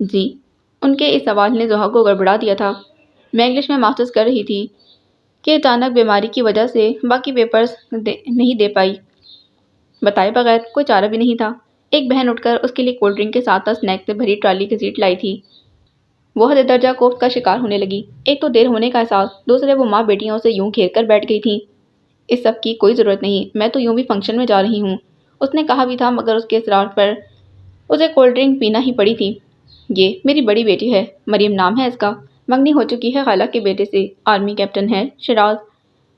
جی؟ ان کے اس سوال نے زحا کو گڑبڑا دیا تھا۔ میں انگلش میں ماسٹرز کر رہی تھی کہ اچانک بیماری کی وجہ سے باقی پیپرز نہیں دے پائی۔ بتائے بغیر کوئی چارہ بھی نہیں تھا۔ ایک بہن اٹھ کر اس کے لیے کولڈ ڈرنک کے ساتھ ساتھ اسنیک سے بھری ٹرالی گھسیٹ لائی تھی۔ وہ حد درجہ کوفت کا شکار ہونے لگی۔ ایک تو دیر ہونے کا احساس، دوسرے وہ ماں بیٹیوں سے یوں گھیر کر بیٹھ گئی تھیں۔ اس سب کی کوئی ضرورت نہیں، میں تو یوں بھی فنکشن میں جا رہی ہوں، اس نے کہا بھی تھا، مگر اس کے اصرار پر اسے کولڈ ڈرنک پینا ہی پڑی تھی۔ یہ میری بڑی بیٹی ہے، مریم نام ہے اس کا، منگنی ہو چکی ہے خالہ کے بیٹے سے، آرمی کیپٹن ہے، شیراز۔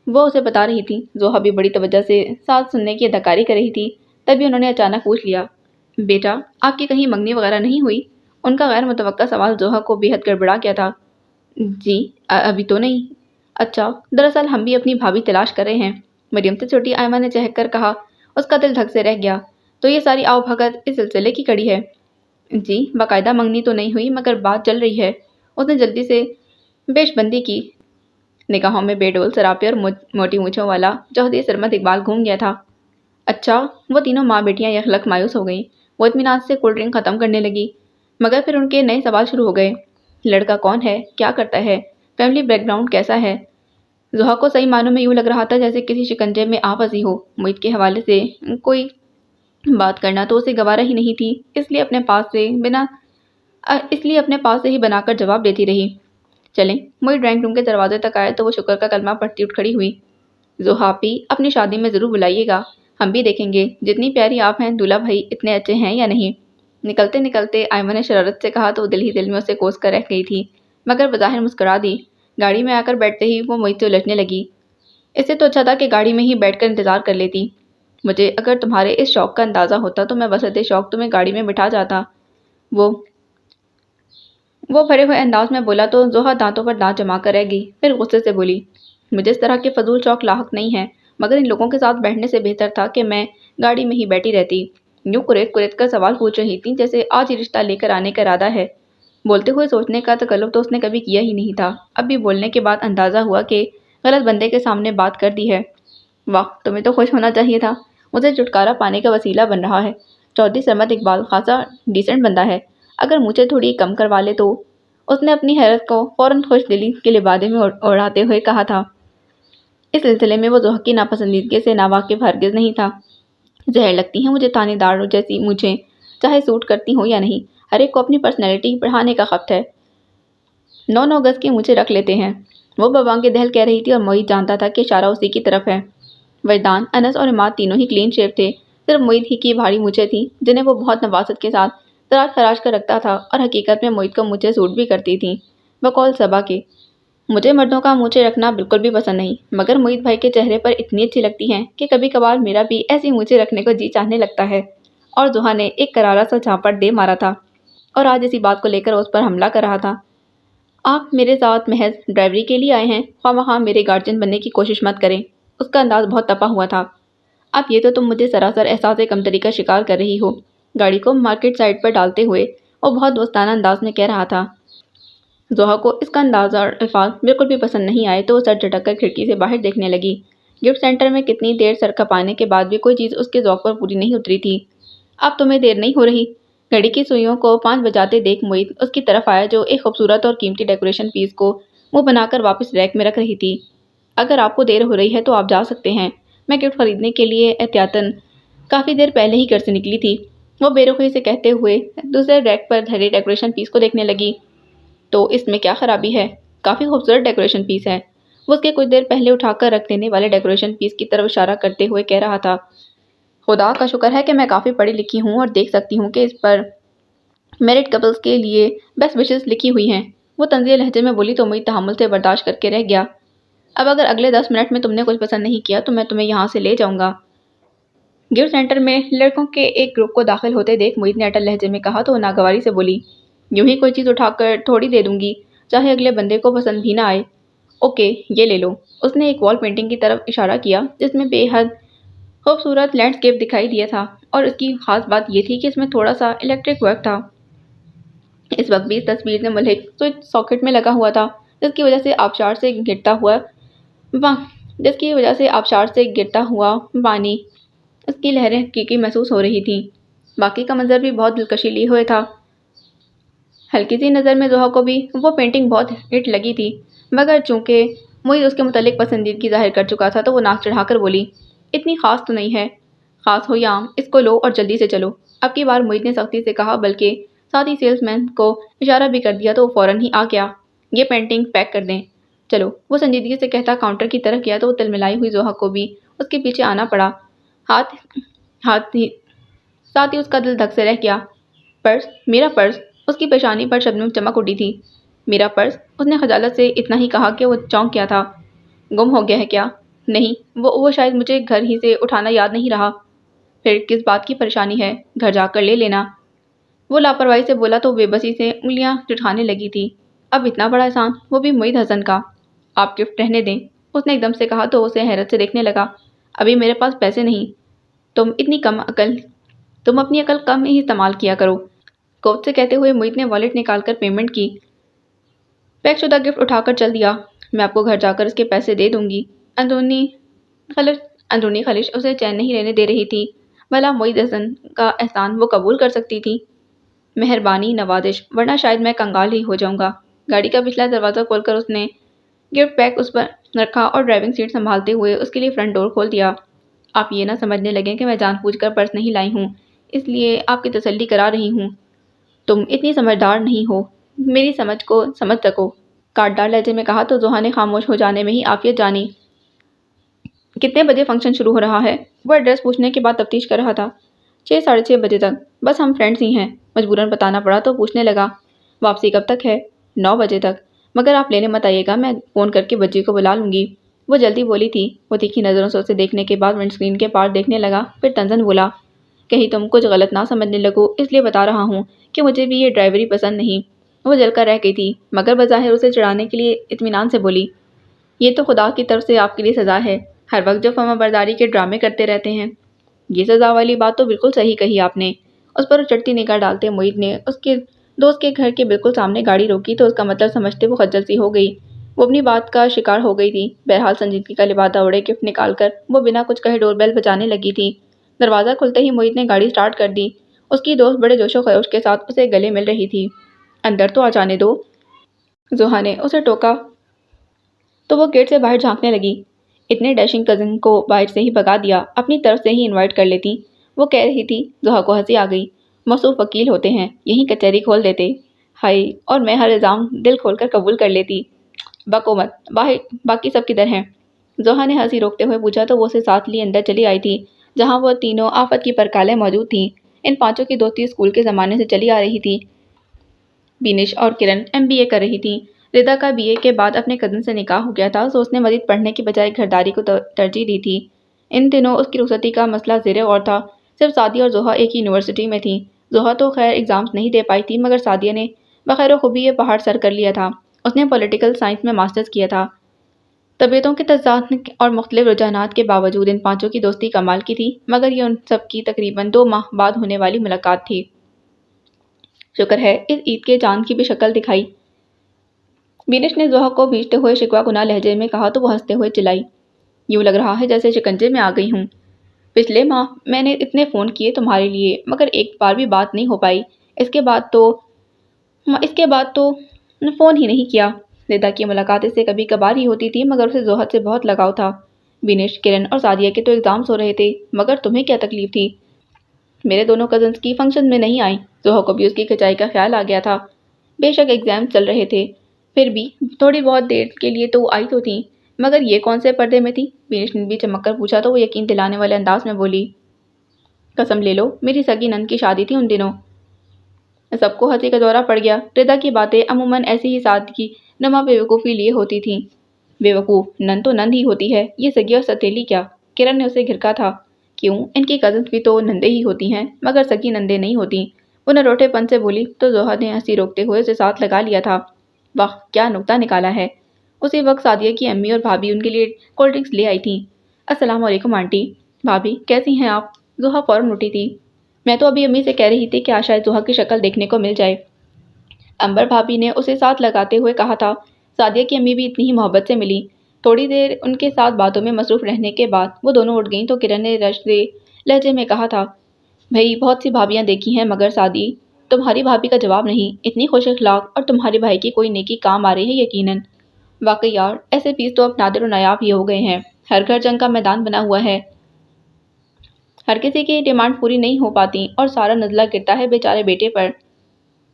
وہ اسے بتا رہی تھی۔ زحا بھی بڑی توجہ سے ساتھ سننے کی اداکاری کر رہی تھی، تبھی انہوں نے اچانک پوچھ لیا، بیٹا آپ کی کہیں منگنی وغیرہ نہیں ہوئی؟ ان کا غیر متوقع سوال زحا کو بے حد گڑبڑا گیا تھا۔ جی ابھی تو نہیں۔ اچھا، دراصل ہم بھی اپنی بھابھی تلاش کر رہے ہیں، مریم سے چھوٹی آئمہ نے چہک کر کہا۔ اس کا دل دھک سے رہ گیا۔ تو یہ ساری آؤ بھگت اس سلسلے کی کڑی ہے؟ جی باقاعدہ منگنی تو نہیں ہوئی، مگر بات چل رہی ہے، اس نے جلدی سے پیش بندی کی۔ نگاہوں میں بے ڈول سراپے اور موٹی مونچھوں والا جوہری سرمد اقبال گھوم گیا تھا۔ اچھا، وہ تینوں ماں بیٹیاں یکلک مایوس ہو گئیں۔ وہ اطمینان سے کولڈ ڈرنک ختم کرنے لگی، مگر پھر ان کے نئے سوال شروع ہو گئے۔ لڑکا کون ہے؟ کیا کرتا ہے؟ فیملی بیک گراؤنڈ کیسا ہے؟ زحا کو صحیح معنوں میں یوں لگ رہا تھا جیسے کسی شکنجے میں آپ پھنسی ہو۔ محیط کے حوالے سے کوئی بات کرنا تو اسے گوارا ہی نہیں تھی، اس لیے اپنے پاس سے ہی بنا کر جواب دیتی رہی۔ چلیں۔ محیط ڈرائنگ روم کے دروازے تک آئے تو وہ شکر کا کلمہ پڑھتی اٹھ کھڑی ہوئی۔ زحا آپی اپنی شادی میں ضرور بلائیے گا، ہم بھی دیکھیں گے جتنی پیاری آپ ہیں دولہا بھائی اتنے اچھے ہیں یا نہیں۔ نکلتے نکلتے آئمہ نے شرارت سے کہا تو وہ دل ہی دل میں اسے کوس کر رہ گئی تھی، مگر بظاہر مسکرا دی۔ گاڑی میں آ کر بیٹھتے ہی وہ محیط سے الجھنے لگی۔ اس سے تو اچھا تھا کہ گاڑی میں ہی بیٹھ کر انتظار کر لیتی۔ مجھے اگر تمہارے اس شوق کا اندازہ ہوتا تو میں وسط شوق تمہیں گاڑی میں بٹھا جاتا۔ وہ بھرے ہوئے انداز میں بولا تو زحا دانتوں پر دانت جما کر رہ گئی، پھر غصے سے بولی، مجھے اس طرح کے فضول شوق لاحق نہیں ہے، مگر ان لوگوں کے ساتھ بیٹھنے سے بہتر تھا کہ میں گاڑی میں ہی بیٹھی رہتی۔ یوں کریت کریت کر سوال پوچھ رہی تھی جیسے آج ہی رشتہ لے کر آنے کا ارادہ ہے۔ بولتے ہوئے سوچنے کا تکلف تو اس نے کبھی کیا ہی نہیں تھا، اب بھی بولنے کے بعد اندازہ ہوا کہ غلط بندے کے سامنے بات کر دی ہے۔ واہ، تمہیں تو خوش ہونا چاہیے تھا، مجھے چھٹکارا پانے کا وسیلہ بن رہا ہے۔ چودھری سرمد اقبال خاصا ڈیسنٹ بندہ ہے، اگر مجھے تھوڑی کم کروا لے تو، اس نے اپنی حیرت کو فوراً خوش دلی کے لبادے میں اڑاتے ہوئے کہا تھا۔ اس سلسلے میں وہ زحا کی ناپسندیدگی سے ناواقف ہرگز نہیں تھا۔ زہر لگتی ہیں مجھے تانے دار جیسی مونچھیں، چاہے سوٹ کرتی ہوں یا نہیں، ہر ایک کو اپنی پرسنالٹی بڑھانے کا خفت ہے۔ 9 گز کی مونچھیں رکھ لیتے ہیں، وہ ببانگ دہل کہہ رہی تھی اور محیط جانتا تھا کہ اشارہ اسی کی طرف ہے۔ وجدان، انس اور عماد تینوں ہی کلین شیو تھے، صرف محیط ہی کی بھاری مونچھیں تھیں جنہیں وہ بہت نفاست کے ساتھ تراش خراش کر رکھتا تھا، اور حقیقت میں محیط کو مونچھیں سوٹ بھی کرتی تھیں۔ بقول صبا کے، مجھے مردوں کا مونچھیں رکھنا بالکل بھی پسند نہیں، مگر محیط بھائی کے چہرے پر اتنی اچھی لگتی ہیں کہ کبھی کبھار میرا بھی ایسی مونچھیں رکھنے کو جی چاہنے لگتا ہے۔ اور زحا نے ایک کرارا سا جھاپٹ دے مارا تھا، اور آج اسی بات کو لے کر اس پر حملہ کر رہا تھا۔ آپ میرے ساتھ محض ڈرائیوری کے لیے آئے ہیں، خواہ مخواہ میرے گارجین بننے کی کوشش مت کریں۔ اس کا انداز بہت تپا ہوا تھا۔ اب یہ تو تم مجھے سراسر احساس کمتری کا شکار کر رہی ہو۔ گاڑی کو مارکیٹ سائڈ پر ڈالتے ہوئے وہ بہت دوستانہ انداز میں کہہ رہا تھا۔ زحا کو اس کا انداز اور الفاظ بالکل بھی پسند نہیں آئے تو وہ سر جھٹک کر کھڑکی سے باہر دیکھنے لگی۔ گفٹ سینٹر میں کتنی دیر سر کھپانے کے بعد بھی کوئی چیز اس کے ذوق پر پوری نہیں اتری تھی۔ اب تمہیں دیر نہیں ہو رہی؟ گھڑی کی سوئیوں کو 5 بجاتے دیکھ معید اس کی طرف آیا جو ایک خوبصورت اور قیمتی ڈیکوریشن پیس کو منہ بنا کر واپس ریک میں رکھ رہی تھی۔ اگر آپ کو دیر ہو رہی ہے تو آپ جا سکتے ہیں، میں گفٹ خریدنے کے لیے احتیاطاً کافی دیر پہلے ہی گھر سے نکلی تھی، وہ بے رخی سے کہتے ہوئے دوسرے ریک پر دھرے ڈیکوریشن پیس کو دیکھنے لگی۔ تو اس میں کیا خرابی ہے؟ کافی خوبصورت ڈیکوریشن پیس ہے، وہ اس کے کچھ دیر پہلے اٹھا کر رکھ دینے والے ڈیکوریشن پیس کی طرف اشارہ کرتے ہوئے کہہ رہا تھا۔ خدا کا شکر ہے کہ میں کافی پڑھی لکھی ہوں اور دیکھ سکتی ہوں کہ اس پر میرڈ کپلز کے لیے بیسٹ وشز لکھی ہوئی ہیں، وہ طنزیہ لہجے میں بولی تو معید تحمل سے برداشت کر کے رہ گیا۔ اب اگر اگلے 10 منٹ میں تم نے کچھ پسند نہیں کیا تو میں تمہیں یہاں سے لے جاؤں گا۔ گفٹ سینٹر میں لڑکوں کے ایک گروپ کو داخل ہوتے دیکھ معید نے اٹل لہجے میں کہا تو وہ ناگواری سے بولی، یوں ہی کوئی چیز اٹھا کر تھوڑی دے دوں گی، چاہے اگلے بندے کو پسند بھی نہ آئے۔ اوکے، یہ لے لو۔ اس نے ایک وال پینٹنگ کی طرف اشارہ کیا جس میں بے حد خوبصورت لینڈسکیپ دکھائی دیا تھا، اور اس کی خاص بات یہ تھی کہ اس میں تھوڑا سا الیکٹرک ورک تھا۔ اس وقت بھی اس تصویر سے ملحق سوئچ ساکٹ میں لگا ہوا تھا، جس کی وجہ سے آبشار سے گرتا ہوا پانی اس کی لہریں حقیقی محسوس ہو رہی تھیں۔ باقی کا منظر بھی بہت دلکشی لیے ہوئے تھا۔ ہلکی سی نظر میں زحا کو بھی وہ پینٹنگ بہت ہٹ لگی تھی، مگر چونکہ معید اس کے متعلق پسندیدگی ظاہر کر چکا تھا تو وہ ناک چڑھا کر بولی، اتنی خاص تو نہیں ہے، خاص ہو یا عام، اس کو لو اور جلدی سے چلو۔ اب کی بار معید نے سختی سے کہا، بلکہ ساتھ ہی سیلز مین کو اشارہ بھی کر دیا تو وہ فوراً ہی آ گیا۔ یہ پینٹنگ پیک کر دیں، چلو۔ وہ سنجیدگی سے کہتا کاؤنٹر کی طرف گیا تو وہ تلملائی ہوئی زحا کو بھی اس کے پیچھے آنا پڑا۔ ساتھ ہی اس کا دل دھک سے رہ گیا۔ پرس، میرا پرس! اس کی پیشانی پر شبنم چمک اٹھی تھی۔ میرا پرس؟ اس نے خجالت سے اتنا ہی کہا کہ وہ چونک گیا تھا۔ گم ہو گیا ہے کیا؟ نہیں، وہ شاید مجھے گھر ہی سے اٹھانا یاد نہیں رہا۔ پھر کس بات کی پریشانی ہے؟ گھر جا کر لے لینا۔ وہ لاپرواہی سے بولا تو بے بسی سے انگلیاں چٹکانے لگی تھی۔ اب اتنا بڑا احسان، وہ بھی معید حسن کا۔ آپ گفٹ رہنے دیں، اس نے ایک دم سے کہا تو اسے حیرت سے دیکھنے لگا۔ ابھی میرے پاس پیسے نہیں۔ تم اپنی عقل کم ہی استعمال کیا کرو، کوفت سے کہتے ہوئے معید نے والیٹ نکال کر پیمنٹ کی۔ پیک شدہ گفٹ اٹھا کر چل دیا۔ میں آپ کو گھر جا کر اس کے پیسے دے دوں گی۔ اندرونی خلش اسے چین نہیں لینے دے رہی تھی۔ بھلا معید حسن کا احسان وہ قبول کر سکتی تھی؟ مہربانی، نوازش، ورنہ شاید میں کنگال ہی ہو جاؤں گا۔ گاڑی کا پچھلا دروازہ کھول کر اس نے گفٹ پیک اس پر رکھا اور ڈرائیونگ سیٹ سنبھالتے ہوئے اس کے لیے فرنٹ ڈور کھول دیا۔ آپ یہ نہ سمجھنے لگیں کہ میں جان بوجھ کر پرس نہیں لائی ہوں، اس لیے آپ کی تسلی کرا رہی ہوں۔ تم اتنی سمجھدار نہیں ہو، میری سمجھ کو سمجھ سکو، کاٹدار لہجے میں کہا تو زحا نے خاموش ہو جانے میں ہی عافیت جانی۔ کتنے بجے فنکشن شروع ہو رہا ہے؟ وہ ایڈریس پوچھنے کے بعد تفتیش کر رہا تھا۔ 6 ساڑھے 6 بجے تک، بس ہم فرینڈز ہی ہیں، مجبوراً بتانا پڑا تو پوچھنے لگا۔ واپسی کب تک ہے؟ 9 بجے تک، مگر آپ لینے مت آئیے گا، میں فون کر کے بجی کو بلا لوں گی، وہ جلدی بولی تھی۔ وہ تیکھی نظروں سے اسے دیکھنے کے بعد ونڈ اسکرین کے پار دیکھنے لگا، پھر طنزاً بولا، کہیں تم کچھ غلط نہ سمجھنے لگو، اس لیے بتا رہا ہوں کہ مجھے بھی یہ ڈرائیوری پسند نہیں۔ وہ جل کر رہ گئی تھی، مگر بظاہر اسے چڑھانے کے لیے اطمینان سے بولی، یہ تو خدا کی طرف سے آپ کے لیے سزا ہے، ہر وقت جو فرما برداری کے ڈرامے کرتے رہتے ہیں۔ یہ سزا والی بات تو بالکل صحیح کہی آپ نے۔ اس پر چڑھتی نگاہ ڈالتے معید نے اس کے دوست کے گھر کے بالکل سامنے گاڑی روکی تو اس کا مطلب سمجھتے وہ خجل سی ہو گئی۔ وہ اپنی بات کا شکار ہو گئی تھی۔ بہرحال سنجیدگی کا لبادہ اڑے گفٹ نکال کر وہ بنا کچھ کہے ڈور بیل بجانے لگی تھی۔ دروازہ کھلتے ہی معید نے گاڑی سٹارٹ کر دی۔ اس کی دوست بڑے جوش و خروش کے ساتھ اسے گلے مل رہی تھی۔ اندر تو آ جانے دو، زحا نے اسے ٹوکا تو وہ گیٹ سے باہر جھانکنے لگی۔ اتنے ڈیشنگ کزن کو باہر سے ہی بھگا دیا، اپنی طرف سے ہی انوائٹ کر لیتی، وہ کہہ رہی تھی۔ زحا کو ہنسی آ گئی۔ موصوف وکیل ہوتے ہیں، یہیں کچہری کھول دیتے، ہائے، اور میں ہر الزام دل کھول کر قبول کر لیتی۔ بکو مت، باقی سب کدھر ہیں؟ زحا نے ہنسی روکتے ہوئے پوچھا تو وہ اسے ساتھ لیے اندر چلی آئی تھی، جہاں وہ تینوں آفت کی پرکالیں موجود تھیں۔ ان پانچوں کی دوستی اسکول کے زمانے سے چلی آ رہی تھی۔ بینش اور کرن MBA کر رہی تھیں۔ ردا کا BA کے بعد اپنے کزن سے نکاح ہو گیا تھا تو اس نے مزید پڑھنے کی بجائے گھرداری کو ترجیح دی تھی۔ ان دنوں اس کی رخصتی کا مسئلہ زیر غور تھا۔ صرف سعدیہ اور زحا ایک ہی یونیورسٹی میں تھیں۔ زحا تو خیر ایگزامز نہیں دے پائی تھی، مگر سعدیہ نے بخیر و خوبی یہ پہاڑ سر کر لیا تھا۔ اس نے پولیٹیکل سائنس میں ماسٹرز کیا تھا۔ طبیعتوں کے تضاد اور مختلف رجحانات کے باوجود ان پانچوں کی دوستی کمال کی تھی، مگر یہ ان سب کی تقریباً 2 ماہ بعد ہونے والی ملاقات تھی۔ شکر ہے اس عید کے چاند کی بھی شکل دکھائی، بینش نے زحا کو بھیجتے ہوئے شکوہ کناں لہجے میں کہا تو وہ ہنستے ہوئے چلائی، یوں لگ رہا ہے جیسے شکنجے میں آ گئی ہوں۔ پچھلے ماہ میں نے اتنے فون کیے تمہارے لیے، مگر ایک بار بھی بات نہیں ہو پائی۔ اس کے بعد تو فون ہی نہیں کیا۔ ردا کی ملاقاتیں سے کبھی کبھار ہی ہوتی تھی مگر اسے زہد سے بہت لگاؤ تھا۔ بینش، کرن اور سعدیہ کے تو ایگزامز ہو رہے تھے، مگر تمہیں کیا تکلیف تھی؟ میرے دونوں کزنس کی فنکشن میں نہیں آئیں۔ زہر کو بھی اس کی کھچائی کا خیال آ گیا تھا۔ بے شک ایگزام چل رہے تھے، پھر بھی تھوڑی بہت دیر کے لیے تو آئی تو تھیں، مگر یہ کون سے پردے میں تھی؟ بینش نے بھی چمک کر پوچھا تو وہ یقین دلانے والے انداز میں بولی، قسم لے لو میری سگی نند کی شادی تھی ان دنوں۔ سب کو ہنسی کا دورہ پڑ گیا۔ ردا کی باتیں عموماً ایسی ہی سادگی نما بے وقوفی لیے ہوتی تھیں۔ بے وقوف نند تو نند ہی ہوتی ہے، یہ سگی اور ستیلی کیا؟ کرن نے اسے گھرکا تھا۔ کیوں، ان کی کزنس بھی تو نندیں ہی ہوتی ہیں، مگر سگی نندیں نہیں ہوتی۔ وہ نروٹے پن سے بولی تو زہد نے ہنسی روکتے ہوئے اسے ساتھ لگا لیا تھا۔ واہ کیا نکتہ نکالا ہے۔ اسی وقت سعدیہ کی امی اور بھابھی ان کے لیے کولڈ ڈرنکس لے آئی تھیں۔ السلام علیکم آنٹی۔ بھابھی کیسی ہیں آپ؟ زہا فوراً اٹھی تھی۔ میں تو ابھی امی سے کہہ رہی تھی کہ آج شاید زہا کی شکل دیکھنے کو مل جائے۔ امبر بھابھی نے اسے ساتھ لگاتے ہوئے کہا تھا۔ سعدیہ کی امی بھی اتنی ہی محبت سے ملی۔ تھوڑی دیر ان کے ساتھ باتوں میں مصروف رہنے کے بعد وہ دونوں اٹھ گئیں تو کرن نے رشدے لہجے میں کہا تھا، بھئی بہت سی بھابیاں دیکھی ہیں مگر سعدی تمہاری بھابھی کا جواب نہیں، اتنی خوش اخلاق اور تمہارے بھائی کی کوئی نیکی کام آ رہی ہے یقیناً۔ واقعی یار ایسے پیس تو اب نادر و نایاب ہی ہو گئے ہیں، ہر گھر جنگ کا میدان بنا ہوا ہے، ہر کسی کی ڈیمانڈ پوری نہیں ہو پاتی اور سارا نزلہ گرتا ہے بیچارے بیٹے پر۔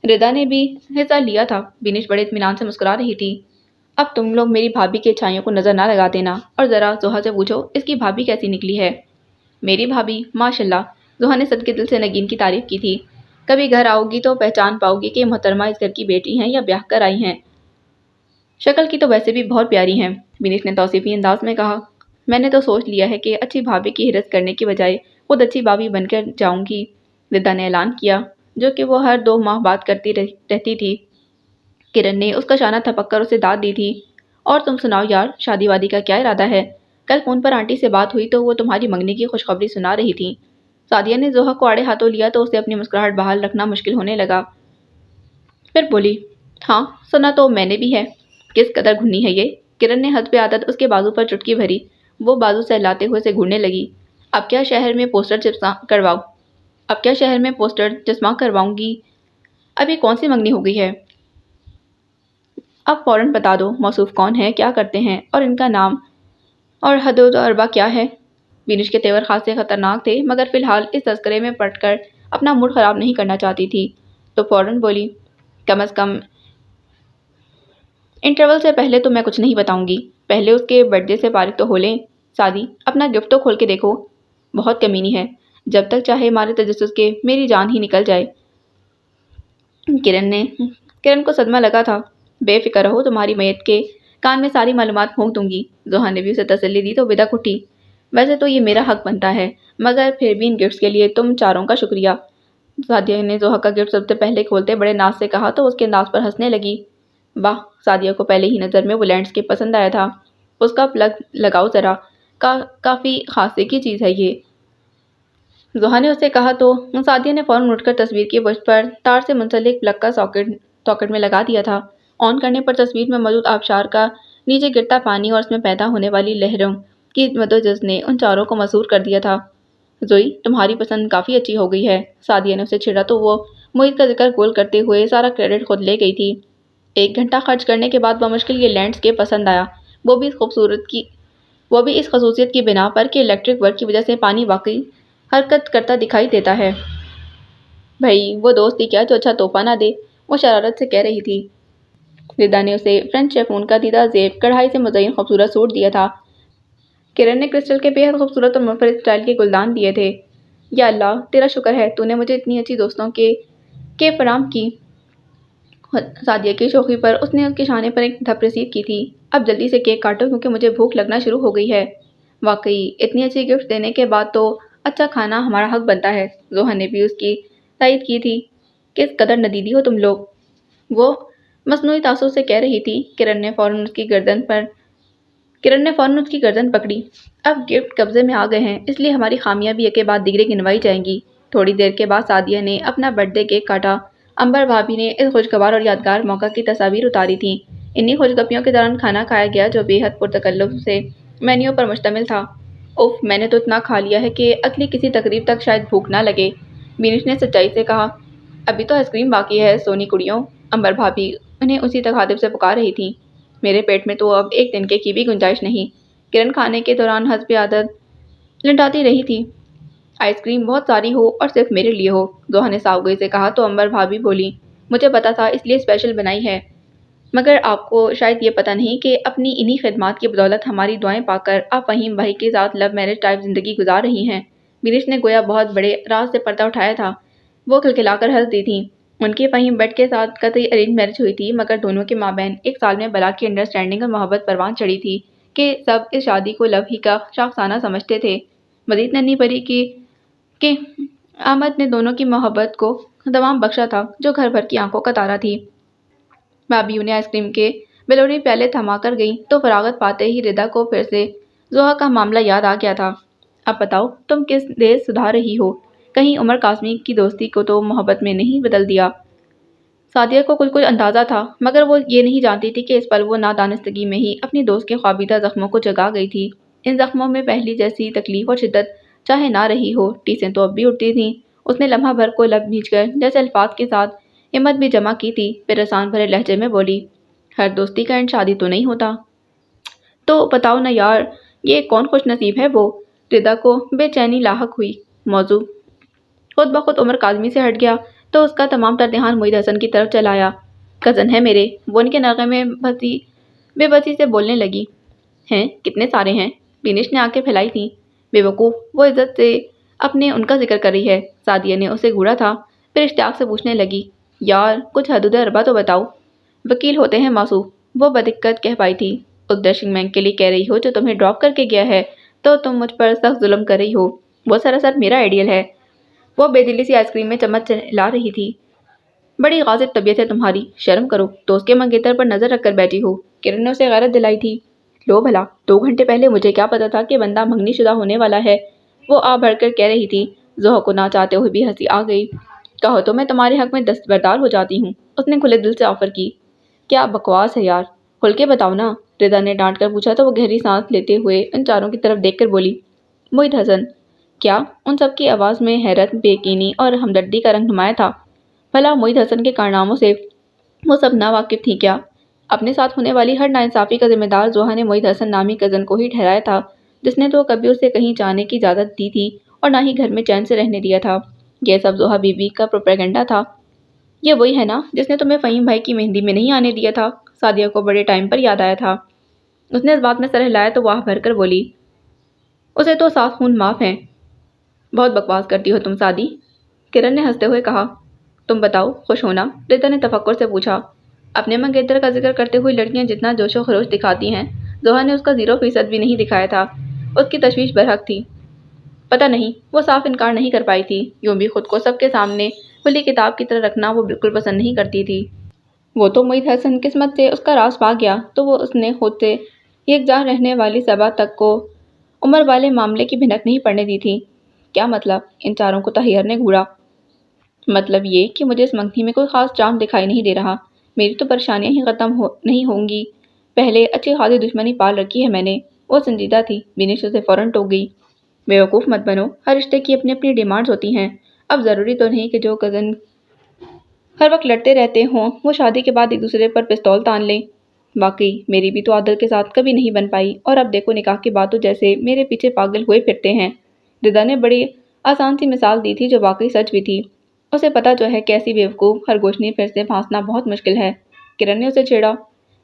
ردا نے بھی حصہ لیا تھا۔ بینش بڑے اطمینان سے مسکرا رہی تھی۔ اب تم لوگ میری بھابھی کی اچھائیوں کو نظر نہ لگا دینا اور ذرا زہا سے پوچھو اس کی بھابھی کیسی نکلی ہے۔ میری بھابھی ماشاءاللہ، زہا نے صدقے دل سے نگین کی تعریف کی تھی۔ کبھی گھر آؤ گی تو پہچان پاؤ گی کہ محترمہ اس گھر کی بیٹی ہیں یا بیاہ کر آئی ہیں۔ شکل کی تو ویسے بھی بہت پیاری ہیں، بینش نے توصیفی انداز میں کہا۔ میں نے تو سوچ لیا ہے کہ اچھی بھابھی کی ہرس کرنے کی بجائے خود اچھی بھابھی بن کر جاؤں گی، ردا نے اعلان کیا، جو کہ وہ ہر 2 ماہ بعد کرتی رہتی تھی۔ کرن نے اس کا شانہ تھپک کر اسے داد دی تھی۔ اور تم سناؤ یار، شادی وادی کا کیا ارادہ ہے؟ کل فون پر آنٹی سے بات ہوئی تو وہ تمہاری منگنی کی خوشخبری سنا رہی تھی۔ سعدیہ نے زہا کو آڑے ہاتھوں لیا تو اسے اپنی مسکراہٹ بحال رکھنا مشکل ہونے لگا۔ پھر بولی، ہاں سنا تو میں نے بھی ہے۔ کس قدر گھنی ہے یہ؟ کرن نے حسب عادت اس کے بازو پر چٹکی بھری۔ وہ بازو سہلاتے ہوئے اسے گھورنے لگی۔ اب کیا شہر میں پوسٹر چسپاں کرواؤں گی؟ ابھی کون سی منگنی ہو گئی ہے؟ اب فوراً بتا دو موصوف کون ہے، کیا کرتے ہیں اور ان کا نام اور حدود و اربا کیا ہے؟ بینش کے تیور خاصے خطرناک تھے مگر فی الحال اس تذکرے میں پڑ کر اپنا موڈ خراب نہیں کرنا چاہتی تھی، تو فوراً بولی، کم از کم انٹرول سے پہلے تو میں کچھ نہیں بتاؤں گی، پہلے اس کے برتھ ڈے سے فارغ تو ہو لیں۔ سعدی اپنا گفٹ تو کھول کے دیکھو، بہت کمینی ہے، جب تک چاہے ہمارے تجسس کے میری جان ہی نکل جائے۔ کرن کو صدمہ لگا تھا۔ بے فکر رہو، تمہاری میت کے کان میں ساری معلومات پھونک دوں گی۔ زہا نے بھی اسے تسلی دی تو بدک اٹھی۔ ویسے تو یہ میرا حق بنتا ہے، مگر پھر بھی ان گفٹس کے لیے تم چاروں کا شکریہ۔ سعدیہ نے زہا کا گفٹ سب سے پہلے کھولتے بڑے ناز سے کہا تو اس کے انداز پر ہنسنے لگی۔ واہ، سعدیہ کو پہلے ہی نظر میں وہ لینڈسکیپ پسند آیا تھا۔ اس کا پلگ لگاؤ ذرا، کافی خاصے کی چیز ہے یہ، زہا نے اسے کہا تو سعدیہ نے فوراً اٹھ کر تصویر کی پشت پر تار سے منسلک پلگ کا ساکٹ میں لگا دیا تھا۔ آن کرنے پر تصویر میں موجود آبشار کا نیچے گرتا پانی اور اس میں پیدا ہونے والی لہروں کی مدوجز نے ان چاروں کو مسحور کر دیا تھا۔ زوئی تمہاری پسند کافی اچھی ہو گئی ہے، سعدیہ نے اسے چھیڑا تو وہ محیط کا ذکر گول کرتے ہوئے سارا کریڈٹ خود لے گئی تھی۔ 1 گھنٹہ خرچ کرنے کے بعد بمشکل یہ لینڈسکیپ پسند آیا، وہ بھی اس خصوصیت کی بنا پر کہ الیکٹرک ورک کی وجہ سے پانی واقعی حرکت کرتا دکھائی دیتا ہے۔ بھئی وہ دوست ہی کیا جو اچھا تحفہ نہ دے، وہ شرارت سے کہہ رہی تھی۔ ردا نے اسے فرینچ شیفون کا دیدہ زیب کڑھائی سے مزین خوبصورت سوٹ دیا تھا۔ کرن نے کرسٹل کے بے حد خوبصورت اور منفرد سٹائل کے گلدان دیے تھے۔ یا اللہ تیرا شکر ہے تو نے مجھے اتنی اچھی دوستوں کے فراہم کی۔ سعدیہ کی شوخی پر اس نے اس کے شانے پر ایک دھپ رسید کی تھی۔ اب جلدی سے کیک کاٹو کیونکہ مجھے بھوک لگنا شروع ہو گئی ہے۔ واقعی اتنی اچھی گفٹ دینے کے بعد تو اچھا کھانا ہمارا حق بنتا ہے، زہا نے بھی اس کی تائید کی تھی۔ کس قدر ندیدی ہو تم لوگ، وہ مصنوعی تاثر سے کہہ رہی تھی۔ کرن نے فوراً اس کی گردن پکڑی۔ اب گفٹ قبضے میں آ گئے ہیں، اس لیے ہماری خامیاں بھی ایک بعد دیگرے گنوائی جائیں گی۔ تھوڑی دیر کے بعد سعدیہ نے اپنا برتھ ڈے کیک کاٹا۔ امبر بھابھی نے اس خوشگوار اور یادگار موقع کی تصاویر اتاری تھیں۔ انہی خوشگپیوں کے دوران کھانا کھایا گیا جو بے حد پرتکلف سے مینیو پر مشتمل تھا۔ اف، میں نے تو اتنا کھا لیا ہے کہ اگلی کسی تقریب تک شاید بھوک نہ لگے، بینش نے سچائی سے کہا۔ ابھی تو آئس کریم باقی ہے سونی کڑیوں، امبر بھابھی انہیں اسی تخاطب سے پکار رہی تھی۔ میرے پیٹ میں تو اب ایک دن کے کی بھی گنجائش نہیں، کرن کھانے کے دوران حسب عادت لٹاتی رہی تھی۔ آئس کریم بہت ساری ہو اور صرف میرے لیے ہو، زوہا نے ساؤگئی سے کہا تو امبر بھابھی بولی، مجھے پتا تھا اس لیے اسپیشل بنائی ہے، مگر آپ کو شاید یہ پتہ نہیں کہ اپنی انہی خدمات کی بدولت ہماری دعائیں پا کر آپ فہیم بھائی کے ساتھ لو میرج ٹائپ زندگی گزار رہی ہیں۔ بینش نے گویا بہت بڑے راز سے پردہ اٹھایا تھا۔ وہ کھلکھلا کر ہنس دی تھی۔ ان کی فہیم بٹ کے ساتھ قطعی ارینج میرج ہوئی تھی، مگر دونوں کے مابین ایک سال میں بلا کی انڈرسٹینڈنگ اور محبت پروان چڑھی تھی کہ سب اس شادی کو لو ہی کا شاخسانہ سمجھتے تھے۔ مزید ننھی پری کی کہ آمد نے دونوں کی محبت کو دوام بخشا تھا، جو گھر بھر کی آنکھوں کا تارا تھی۔ بھابھی انہیں آئس کریم کے بیلونی پیالے تھما کر گئی تو فراغت پاتے ہی ردا کو پھر سے زوہا کا معاملہ یاد آ گیا تھا۔ اب بتاؤ تم کس دیس سدھار رہی ہو؟ کہیں عمر قاسمی کی دوستی کو تو محبت میں نہیں بدل دیا؟ سعدیہ کو کچھ اندازہ تھا، مگر وہ یہ نہیں جانتی تھی کہ اس پل وہ نادانستگی میں ہی اپنی دوست کے خوابیدہ زخموں کو جگا گئی تھی۔ ان زخموں میں پہلی جیسی تکلیف اور شدت چاہے نہ رہی ہو، ٹیسیں تو اب بھی اٹھتی تھیں۔ اس نے لمحہ بھر کو لب بھیج کر جیسے الفاظ کے ساتھ ہمت بھی جمع کی تھی، پھر آسان بھرے لہجے میں بولی، ہر دوستی کا اینڈ شادی تو نہیں ہوتا۔ تو بتاؤ نا یار، یہ کون خوش نصیب ہے وہ؟ ردا کو بے چینی لاحق ہوئی۔ موضوع خود بخود عمر کاظمی سے ہٹ گیا تو اس کا تمام تر دھیان معید حسن کی طرف چلا آیا۔ کزن ہے میرے، وہ ان کے نغمے میں بے بسی سے بولنے لگی۔ ہیں کتنے سارے ہیں؟ بینش نے آنکھیں پھیلائی تھیں۔ بے وقوف، وہ عزت سے اپنے ان کا ذکر کر رہی ہے۔ سعدیہ نے اسے گھورا تھا، پھر اشتیاق سے پوچھنے لگی، یار کچھ حدود اربا تو بتاؤ۔ وکیل ہوتے ہیں موصوف، وہ بدقت کہہ پائی تھی۔ اس ڈیشنگ مین کے لیے کہہ رہی ہو جو تمہیں ڈراپ کر کے گیا ہے، تو تم مجھ پر سخت ظلم کر رہی ہو۔ وہ سراسر میرا آئیڈیل ہے۔ وہ بے دلی سی آئس کریم میں چمچ چلا رہی تھی۔ بڑی غاضب طبیعت ہے تمہاری، شرم کرو، دوست کے منگیتر پر نظر رکھ کر بیٹھی ہو۔ کرن نے اسے غیرت دلائی تھی۔ لو بھلا، 2 گھنٹے پہلے مجھے کیا پتا تھا کہ بندہ منگنی شدہ ہونے والا ہے، وہ آ بڑھ کر کہہ رہی تھی۔ زوہا کو نہ چاہتے ہوئے بھی ہنسی آ گئی۔ کہو تو میں تمہارے حق میں دستبردار ہو جاتی ہوں، اس نے کھلے دل سے آفر کی۔ کیا بکواس ہے یار، کھل کے بتاؤ نا، ردا نے ڈانٹ کر پوچھا تو وہ گہری سانس لیتے ہوئے ان چاروں کی طرف دیکھ کر بولی، معید حسن۔ کیا؟ ان سب کی آواز میں حیرت، بے یقینی اور ہمدردی کا رنگ نمایاں تھا۔ بھلا معید حسن کے کارناموں سے وہ سب نا واقف تھیں کیا؟ اپنے ساتھ ہونے والی ہر ناانصافی کا ذمہ دار زوہا نے معید حسن نامی کزن کو ہی ٹھہرایا تھا، جس نے تو کبھی اسے کہیں جانے کی اجازت دی تھی اور نہ ہی گھر میں چین سے رہنے دیا تھا۔ یہ سب زوہا بی بی کا پروپیگنڈا تھا۔ یہ وہی ہے نا جس نے تمہیں فہیم بھائی کی مہندی میں نہیں آنے دیا تھا؟ سعدیہ کو بڑے ٹائم پر یاد آیا تھا۔ اس نے اس بات میں سر ہلایا تو وہ آہ بھر کر بولی، اسے تو صاف خون معاف ہیں۔ بہت بکواس کرتی ہو تم سعدی، کرن نے ہنستے ہوئے کہا۔ تم بتاؤ خوش ہونا؟ ردا نے تفکر سے پوچھا۔ اپنے منگیتر کا ذکر کرتے ہوئے لڑکیاں جتنا جوش و خروش دکھاتی ہیں، زوہا نے اس کا 0% بھی نہیں دکھایا تھا۔ اس کی تشویش برحق تھی۔ پتہ نہیں، وہ صاف انکار نہیں کر پائی تھی۔ یوں بھی خود کو سب کے سامنے کھلی کتاب کی طرح رکھنا وہ بالکل پسند نہیں کرتی تھی۔ وہ تو معید حسن قسمت سے اس کا راز پا گیا تو وہ اس نے خود سے یکجا رہنے والی صبا تک کو عمر والے معاملے کی بھنک نہیں پڑنے دی تھی۔ کیا مطلب؟ ان چاروں کو طاہر نے گھورا۔ مطلب یہ کہ مجھے اس منگنی میں کوئی خاص چارم دکھائی نہیں دے رہا۔ میری تو پریشانیاں ہی ختم نہیں ہوں گی۔ پہلے اچھی خاصی دشمنی پال رکھی ہے میں نے۔ وہ سنجیدہ تھی، بینش اسے فوراً ٹوک گئی۔ بیوقوف مت بنو، ہر رشتے کی اپنی اپنی ڈیمانڈز ہوتی ہیں۔ اب ضروری تو نہیں کہ جو کزن ہر وقت لڑتے رہتے ہوں وہ شادی کے بعد ایک دوسرے پر پستول تان لیں۔ واقعی میری بھی تو عادل کے ساتھ کبھی نہیں بن پائی، اور اب دیکھو نکاح کے بعد تو جیسے میرے پیچھے پاگل ہوئے پھرتے ہیں۔ ردا نے بڑی آسان سی مثال دی تھی جو واقعی سچ بھی تھی۔ اسے پتہ جو ہے کہ ایسی بیوقوف خرگوشنی پھر سے پھانسنا بہت مشکل ہے۔ کرن نے اسے چھیڑا۔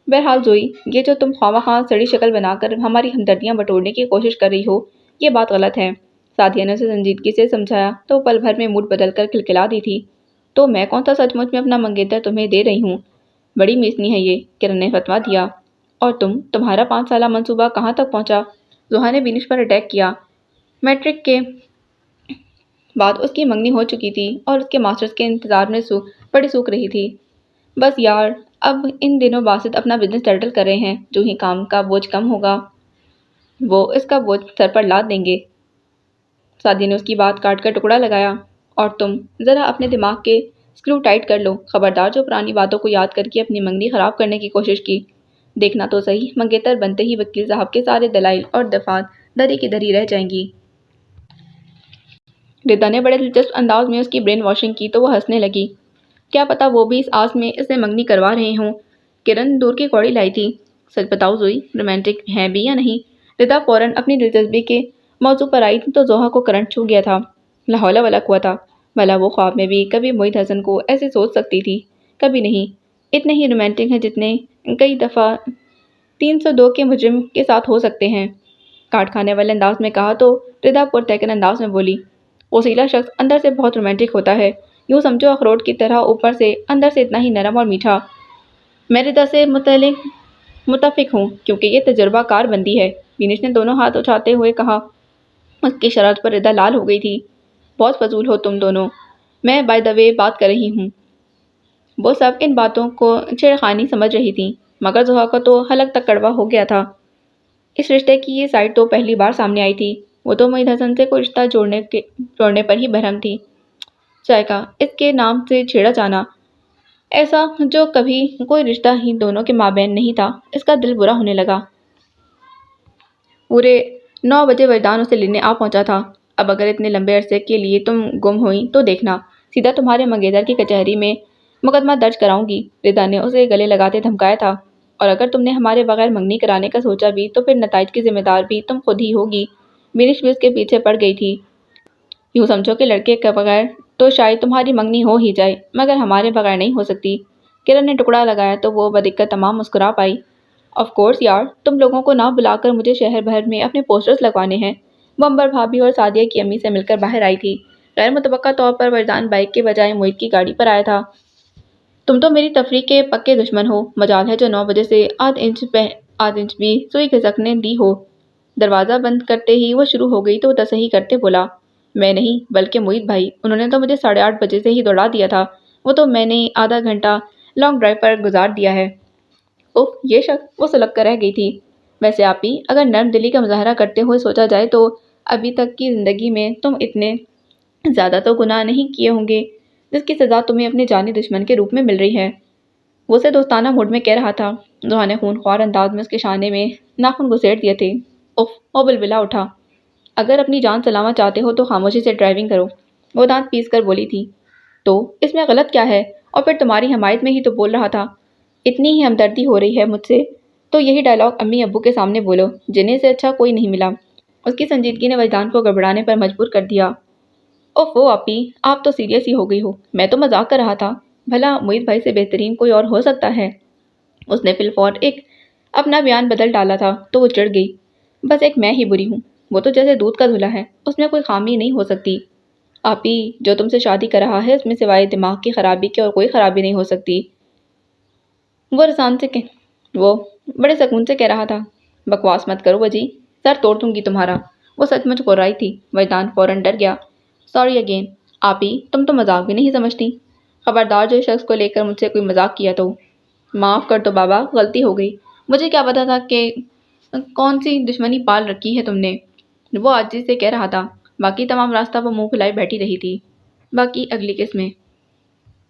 بہرحال زوئی، یہ جو تم خواہ سڑی شکل بنا کر ہماری ہمدردیاں بٹورنے کی کوشش کر رہی ہو، یہ بات غلط ہے۔ سعدیہ نے اسے سنجیدگی سے سمجھایا تو پل بھر میں موڈ بدل کر کھلکھلا دی تھی۔ تو میں کون سا سچ مچ میں اپنا منگیتر تمہیں دے رہی ہوں؟ بڑی میسنی ہے یہ، کرن نے فتویٰ دیا۔ اور تمہارا 5 سالہ منصوبہ کہاں تک پہنچا؟ زوہا نے بینش پر اٹیک کیا۔ میٹرک کے بعد اس کی منگنی ہو چکی تھی اور اس کے ماسٹرز کے انتظار میں بڑی سوکھ رہی تھی۔ بس یار، اب ان دنوں باسط اپنا بزنس سیٹل کر رہے ہیں، جو ہی کام کا بوجھ کم ہوگا وہ اس کا بوجھ سر پر لاد دیں گے۔ سعدی نے اس کی بات کاٹ کر ٹکڑا لگایا۔ اور تم ذرا اپنے دماغ کے اسکرو ٹائٹ کر لو، خبردار جو پرانی باتوں کو یاد کر کے اپنی منگنی خراب کرنے کی کوشش کی۔ دیکھنا تو صحیح، منگیتر بنتے ہی وکیل صاحب کے سارے دلائل اور دفعات دری کی دری رہ جائیں گی۔ ردا نے بڑے دلچسپ انداز میں اس کی برین واشنگ کی تو وہ ہنسنے لگی۔ کیا پتا وہ بھی اس آس میں اس سے منگنی کروا رہے ہوں۔ کرن دور کی کوڑی لائی تھی۔ سچ بتاؤ زوئی، رومانٹک ہے بھی یا نہیں؟ ردا فوراً اپنی دلچسپی کے موضوع پر آئی تو زوہا کو کرنٹ چھو گیا تھا۔ لا حول ولا قوت، بھلا وہ خواب میں بھی کبھی معید حسن کو ایسے سوچ سکتی تھی؟ کبھی نہیں۔ اتنے ہی رومانٹک ہیں جتنے کئی دفعہ 302 کے مجرم کے ساتھ ہو سکتے ہیں۔ کاٹ کھانے والے انداز میں کہا تو ردا پرتیکن انداز میں بولی، اوسیلا شخص اندر سے بہت رومانٹک ہوتا ہے، یوں سمجھو اخروٹ کی طرح اوپر سے اندر سے اتنا ہی نرم اور میٹھا۔ میں ردا سے متفق ہوں کیونکہ یہ تجربہ کار بندی ہے، وینش نے دونوں ہاتھ اٹھاتے ہوئے کہا۔ اس کی شرارت پر ردا لال ہو گئی تھی۔ بہت فضول ہو تم دونوں، میں بائی دا وے بات کر رہی ہوں۔ وہ سب ان باتوں کو چھیڑخانی سمجھ رہی تھیں، مگر زحا کا تو حلق تک کڑوا ہو گیا تھا۔ اس رشتے کی یہ سائڈ تو پہلی بار سامنے آئی تھی۔ وہ تو معید حسن سے کوئی رشتہ جوڑنے پر ہی برہم تھی۔ ذائقہ اس کے نام سے چھیڑا جانا، ایسا جو کبھی کوئی رشتہ ہی دونوں کے مابین نہیں تھا، اس کا دل برا ہونے لگا۔ پورے 9 بجے وجدان اسے لینے آ پہنچا تھا۔ اب اگر اتنے لمبے عرصے کے لیے تم گم ہوئی تو دیکھنا، سیدھا تمہارے منگیتر کی کچہری میں مقدمہ درج کراؤں گی، ردا نے اسے گلے لگاتے دھمکایا تھا۔ اور اگر تم نے ہمارے بغیر منگنی کرانے کا سوچا بھی تو پھر نتائج کی ذمہ دار بھی تم خود ہی ہوگی۔ وینش بھی اس کے پیچھے پڑ گئی تھی۔ یوں سمجھو کہ لڑکے کے بغیر تو شاید تمہاری منگنی ہو ہی جائے، مگر ہمارے بغیر نہیں ہو سکتی۔ کرن نے ٹکڑا لگایا تو وہ بدقت تمام مسکرا پائی۔ آف کورس یار، تم لوگوں کو نہ بلا کر مجھے شہر بھر میں اپنے پوسٹرز لگوانے ہیں۔ وہ امبر بھابھی اور سعدیہ کی امی سے مل کر باہر آئی تھی۔ غیر متوقع طور پر وجدان بائیک کے بجائے معید کی گاڑی پر آیا تھا۔ تم تو میری تفریح کے پکے دشمن ہو، مجال ہے جو 9 بجے سے آدھ انچ بھی سوئی کھسکنے دی ہو۔ دروازہ بند کرتے ہی وہ شروع ہو گئی تو وہ تصحیح کرتے بولا، میں نہیں بلکہ معید بھائی، انہوں نے تو مجھے 8:30 بجے سے ہی دوڑا دیا تھا۔ وہ تو میں نے آدھا گھنٹہ لانگ ڈرائیو پر گزار دیا ہے۔ اوف، یہ شخص، وہ سلگ کر رہ گئی تھی۔ ویسے آپی، اگر نرم دلی کا مظاہرہ کرتے ہوئے سوچا جائے تو ابھی تک کی زندگی میں تم اتنے زیادہ تو گناہ نہیں کیے ہوں گے جس کی سزا تمہیں اپنے جانی دشمن کے روپ میں مل رہی ہے۔ وہ اسے دوستانہ موڈ میں کہہ رہا تھا۔ زحا نے خون خوار انداز میں اس کے شانے میں ناخن گھسیٹ دیے تھے۔ اوف، وہ بلبلا اٹھا۔ اگر اپنی جان سلامت چاہتے ہو تو خاموشی سے ڈرائیونگ کرو، وہ دانت پیس کر بولی تھی۔ تو اس میں غلط کیا ہے؟ اور پھر تمہاری حمایت میں ہی تو بول رہا تھا۔ اتنی ہی ہمدردی ہو رہی ہے مجھ سے تو یہی ڈائلاگ امی ابو کے سامنے بولو، جنہیں سے اچھا کوئی نہیں ملا۔ اس کی سنجیدگی نے وجدان کو گڑبڑانے پر مجبور کر دیا۔ اوف وہ آپی، آپ تو سیریس ہی ہو گئی ہو، میں تو مذاق کر رہا تھا، بھلا معید بھائی سے بہترین کوئی اور ہو سکتا ہے؟ اس نے فی الفور اپنا بیان بدل ڈالا تھا تو وہ چڑھ گئی۔ بس ایک میں ہی بری ہوں، وہ تو جیسے دودھ کا دھلا ہے، اس میں کوئی خامی نہیں ہو سکتی۔ آپی، جو تم سے شادی کر رہا ہے اس میں سوائے دماغ کی خرابی کے اور کوئی خرابی نہیں ہو سکتی، وہ بڑے سکون سے کہہ رہا تھا۔ بکواس مت کرو بجی، سر توڑ دوں گی تمہارا۔ وہ سچ مچ غر رہی تھی۔ وجدان فوراً ڈر گیا۔ سوری اگین آپی، تم تو مذاق بھی نہیں سمجھتی۔ خبردار جو اس شخص کو لے کر مجھ سے کوئی مذاق کیا تو۔ معاف کر دو بابا، غلطی ہو گئی، مجھے کیا پتا تھا کہ کون سی دشمنی پال رکھی ہے تم نے، وہ عاجزی سے کہہ رہا تھا۔ باقی تمام راستہ وہ منہ پھلائے بیٹھی رہی تھی۔ باقی اگلی قسط میں۔